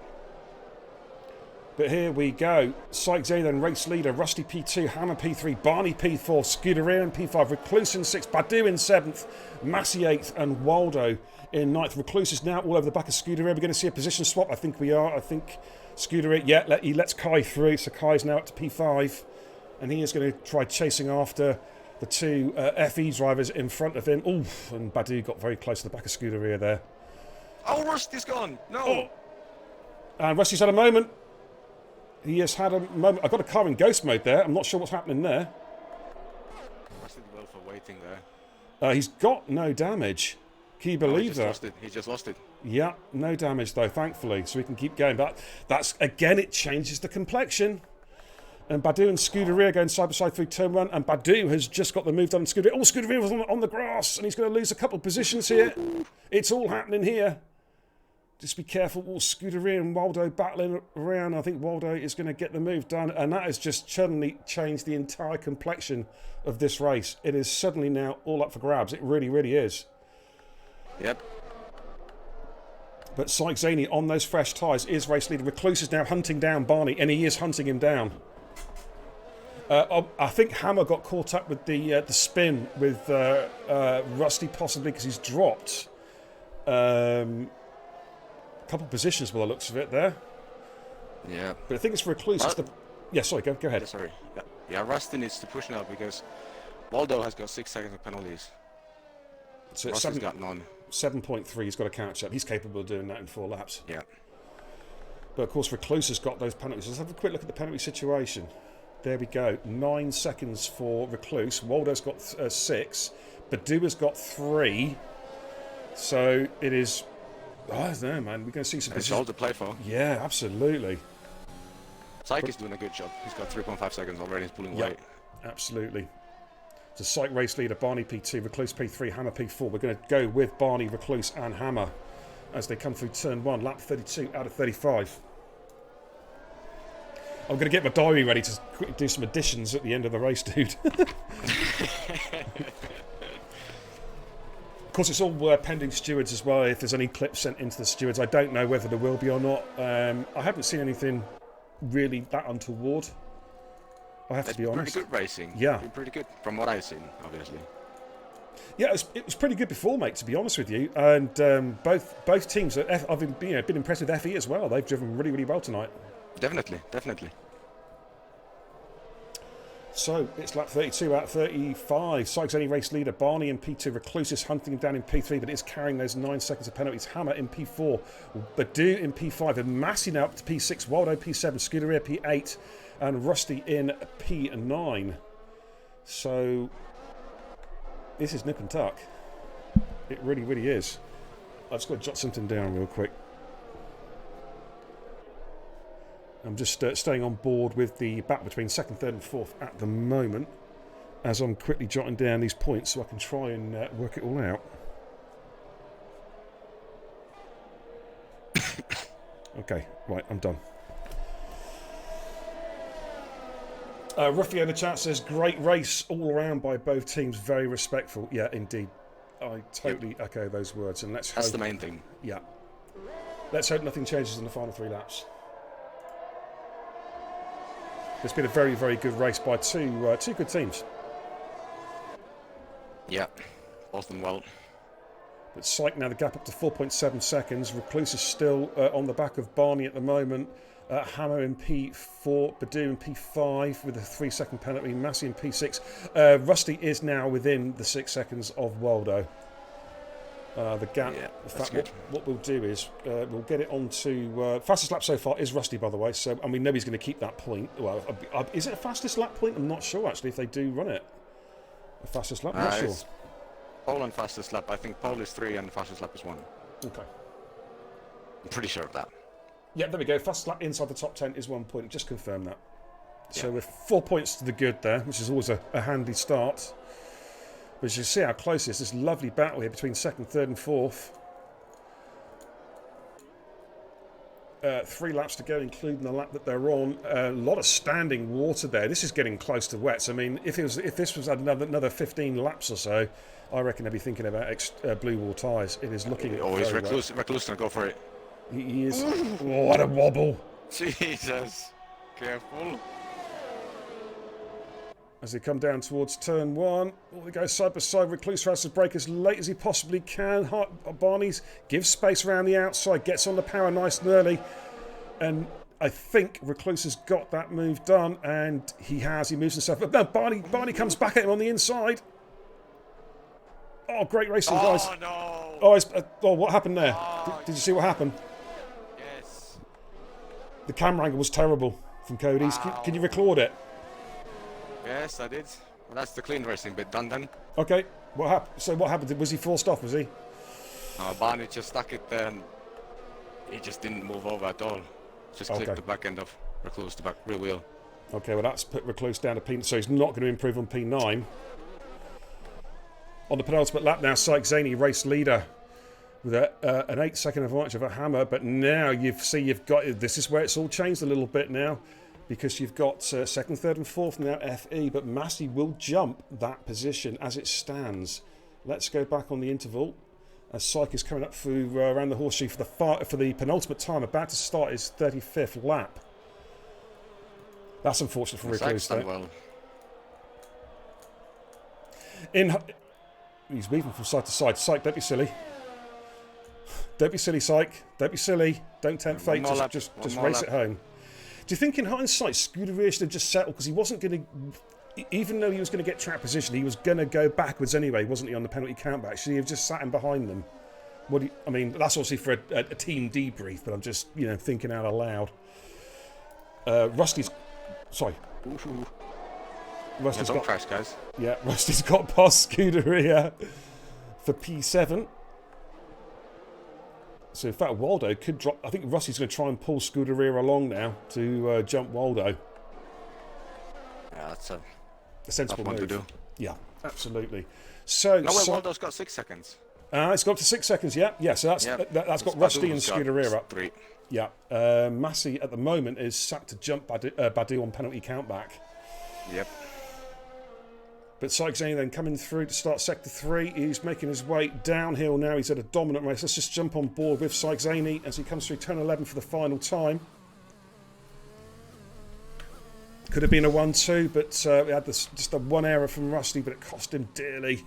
But here we go. Syke Z then race leader, Rusty P2, Hammer P3, Barney P4, Scuderia in P5, Recluse in 6th, Badu in 7th, Massey 8th, and Waldo in 9th. Recluse is now all over the back of Scuderia. We're going to see a position swap. I think we are. I think Scuderia, he lets Kai through, so Kai's now up to P5, and he is going to try chasing after the two FE drivers in front of him. Oof, and Badu got very close to the back of Scuderia there.
Oh, Rusty's gone. No.
Oh. And Rusty's had a moment. He has had a moment. I've got a car in ghost mode there. I'm not sure what's happening there.
Rusty did well for waiting there.
He's got no damage. Can you believe that?
He just lost it.
Yeah, no damage though, thankfully. So we can keep going. But that's, again, it changes the complexion. And Badu and Scuderia going side by side through turn 1. And Badu has just got the move done on Scuderia. Oh, Scuderia was on the grass. And he's going to lose a couple of positions here. It's all happening here. Just be careful. Oh, Scuderia and Waldo battling around. I think Waldo is going to get the move done. And that has just suddenly changed the entire complexion of this race. It is suddenly now all up for grabs. It really, really is.
Yep.
But Syke Zaney on those fresh tyres is race leader. Recluse is now hunting down Barney, and he is hunting him down. I think Hammer got caught up with the spin with Rusty, possibly because he's dropped a couple of positions by the looks of it there.
Yeah.
But I think it's Recluse. Yeah, sorry, go ahead.
Yeah, sorry. Yeah, Rusty needs to push now because Waldo has got 6 seconds of penalties.
So
Rusty's got none.
7.3, he's got to catch up. He's capable of doing that in 4 laps.
Yeah.
But of course, Recluse has got those penalties. Let's have a quick look at the penalty situation. There we go. 9 seconds for Recluse. Waldo's got 6. Badu has got 3. So it is... Oh, I don't know, man. We're going to see some...
It's all to play for.
Yeah, absolutely.
Syke is doing a good job. He's got 3.5 seconds already. He's pulling weight.
Absolutely. The Syke race leader, Barney P2, Recluse P3, Hammer P4. We're going to go with Barney, Recluse and Hammer as they come through turn 1, lap 32 out of 35. I'm going to get my diary ready to quickly do some additions at the end of the race, dude. course, it's all pending stewards as well. If there's any clips sent into the stewards, I don't know whether there will be or not. I haven't seen anything really that untoward. I have to be honest.
Pretty good racing.
Yeah.
Pretty good from what I've seen, obviously.
Yeah, it was pretty good before, mate, to be honest with you. And both teams, I've been impressed with FE as well. They've driven really, really well tonight.
Definitely, definitely.
So it's lap 32 out of 35. Sykes only race leader. Barney in P2. Recluse is hunting him down in P3, but is carrying those 9 seconds of penalties. Hammer in P4. Badu in P5. And Massey now up to P6. Waldo P7. Scuderia P8. And Rusty in P9. So this is nip and tuck. It really, really is. I've just got to jot something down real quick. I'm just staying on board with the battle between second, third and fourth at the moment, as I'm quickly jotting down these points so I can try and work it all out. Okay, right, I'm done. Ruffy in the chat says, great race all around by both teams, very respectful. Yeah, indeed. I totally echo those words. And that's
the main thing.
Yeah. Let's hope nothing changes in the final 3 laps. It's been a very, very good race by two good teams.
Yeah, both them well.
But Syke now the gap up to 4.7 seconds. Recluse is still on the back of Barney at the moment. Hammer in P4, Badu in P5 with a 3-second penalty. Massey in P6. Rusty is now within the 6 seconds of Waldo. The gap.
Yeah,
in fact, what we'll do is we'll get it onto fastest lap so far is Rusty, by the way. So, and we know he's going to keep that point. Well, is it a fastest lap point? I'm not sure actually if they do run it. The fastest lap, I'm not sure.
Pole and fastest lap. I think pole is 3 and fastest lap is 1.
Okay.
I'm pretty sure of that.
Yeah, there we go. Fastest lap inside the top 10 is 1 point. Just confirm that. Yeah. So we're 4 points to the good there, which is always a handy start. But as you see how close it is, this lovely battle here between second, third and fourth. 3 laps to go, including the lap that they're on. A lot of standing water there. This is getting close to wet. So, I mean, if this was another 15 laps or so, I reckon they'd be thinking about blue wall tyres. It is looking
always Recluse gonna go for it.
He is. Oh, what a wobble!
Jesus, careful.
As they come down towards turn 1, they go side by side. Recluse tries to brake as late as he possibly can. Barney's gives space around the outside, gets on the power nice and early. And I think Recluse has got that move done, and he has. He moves himself. But no, Barney comes back at him on the inside. Oh, great racing, guys.
Oh, no.
Oh, what happened there?
Oh,
did you see what happened?
Yes.
The camera angle was terrible from Cody's.
Wow.
Can you record it?
Yes, I did. Well, that's the clean racing bit done then.
Okay. What happened? So what happened? Was he forced off? Was he?
Barney just stuck it there and he just didn't move over at all. Just clipped the back end of Recluse, the back rear wheel.
Okay, well that's put Recluse down to P9, so he's not going to improve on P9. On the penultimate lap now, Syke Zaney, race leader, with an 8-second advantage of a Hammer. But now you've got this is where it's all changed a little bit now, because you've got second, third, and fourth now FE. But Massey will jump that position as it stands. Let's go back on the interval. As Syke is coming up through around the horseshoe for the penultimate time, about to start his 35th lap. That's unfortunate for Recluse.
Well.
He's moving from side to side. Syke, don't be silly. Don't be silly, Syke. Don't be silly. Don't tempt fate. Just race it home. Do you think in hindsight Scuderia should have just settled, because he wasn't going to, even though he was going to get track position, he was going to go backwards anyway, wasn't he, on the penalty countback? Should he have just sat in behind them? I mean, that's obviously for a team debrief, but I'm just, thinking out aloud. Rusty's... Sorry. Rusty's
don't crash, guys.
Yeah, Rusty's got past Scuderia for P7. So in fact, Waldo could drop. I think Rusty's going to try and pull Scuderia along now to jump Waldo.
Yeah, that's a
sensible move
to do.
Yeah, absolutely. So
Waldo's got 6 seconds.
It's got up to 6 seconds. Yeah. So that's got Rusty and Scuderia up.
3.
Yeah. Massey at the moment is sat to jump Badu on penalty countback.
Yep.
But Sykes-Zany then coming through to start Sector 3. He's making his way downhill now. He's at a dominant race. Let's just jump on board with Sykes-Zany as he comes through turn 11 for the final time. Could have been a 1-2, but we had just a one error from Rusty, but it cost him dearly.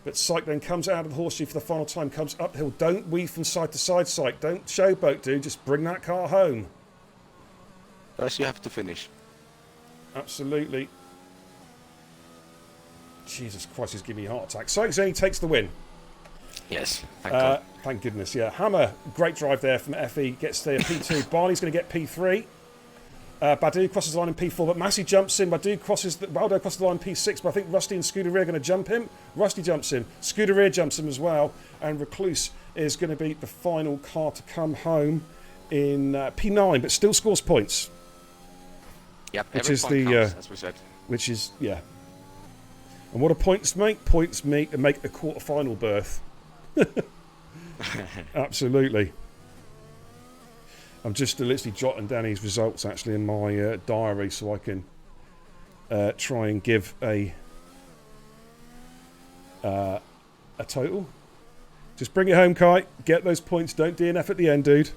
But Syke then comes out of the horseshoe for the final time, comes uphill. Don't weave from side to side, Syke. Don't showboat, dude. Just bring that car home.
First you have to finish.
Absolutely. Jesus Christ, he's giving me a heart attack. Sykes-Zany takes the win.
Yes, thank God.
Thank goodness, yeah. Hammer, great drive there from FE, gets the P2. Barney's going to get P3. Badu crosses the line in P4, but Massey jumps in. Waldo crosses the line in P6, but I think Rusty and Scuderia are going to jump him. Rusty jumps in. Scuderia jumps him as well. And Recluse is going to be the final car to come home in P9, but still scores points.
Yep, every point counts, as we said.
Which is, yeah. And what do points make? Points make a quarter-final berth. Absolutely. I'm just literally jotting down these results actually in my diary so I can try and give a total. Just bring it home, Kai. Get those points. Don't DNF at the end, dude.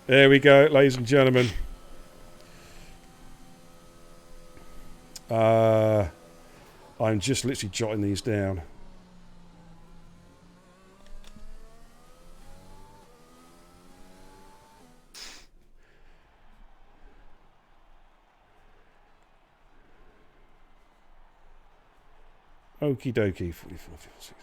There we go, ladies and gentlemen. I'm just literally jotting these down. Okie dokie. 44, 16.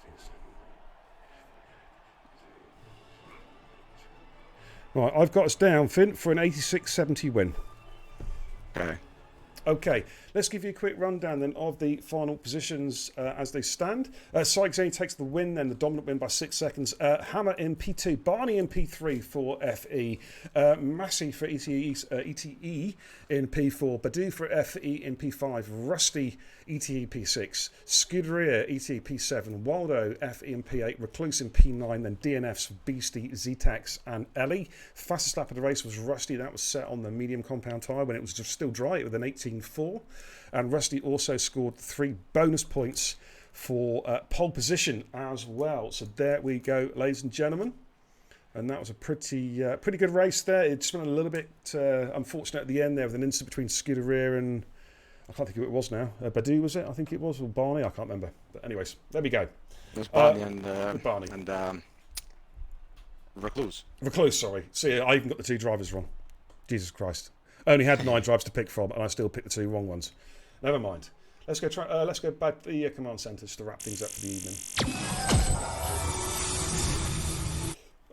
Right, I've got us down, Finn, for an 86-70 win.
Okay.
Okay, let's give you a quick rundown then of the final positions as they stand. Sykes-Zany takes the win, then the dominant win by 6 seconds. Hammer in P2, Barney in P3 for FE, Massey for ETE in P4, Badu for FE in P5, Rusty ETE P6, Scuderia ETE P7, Waldo FE in P8, Recluse in P9, then DNFs for Beastie, Z-Tax and Ellie. Fastest lap of the race was Rusty. That was set on the medium compound tyre when it was still dry with an 18.4. And Rusty also scored 3 bonus points for pole position as well. So there we go, ladies and gentlemen. And that was a pretty good race there. It just went a little bit unfortunate at the end there with an incident between Scuderia and, I can't think who it was now. Badu, was it? I think it was. Or Barney? I can't remember. But anyways, there we go.
It was Barney and Recluse.
Recluse, sorry. See, I even got the 2 drivers wrong. Jesus Christ. I only had 9 drivers to pick from, and I still picked the 2 wrong ones. Never mind. Let's go back to the command centre to wrap things up for the evening.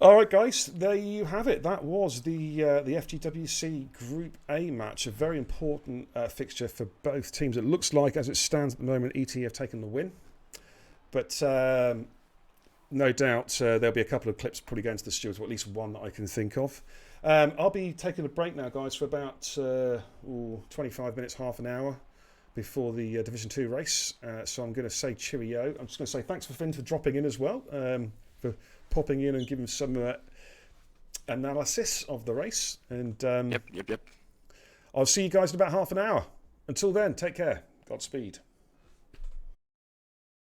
All right, guys, there you have it. That was the FGWC Group A match, a very important fixture for both teams. It looks like, as it stands at the moment, ETE have taken the win. But no doubt there'll be a couple of clips put against the stewards, or at least one that I can think of. I'll be taking a break now, guys, for about 25 minutes, half an hour before the Division 2 race. So I'm going to say cheerio. I'm just going to say thanks for Finn for dropping in as well, for popping in and giving some analysis of the race. And
Yep.
I'll see you guys in about half an hour. Until then, take care. Godspeed.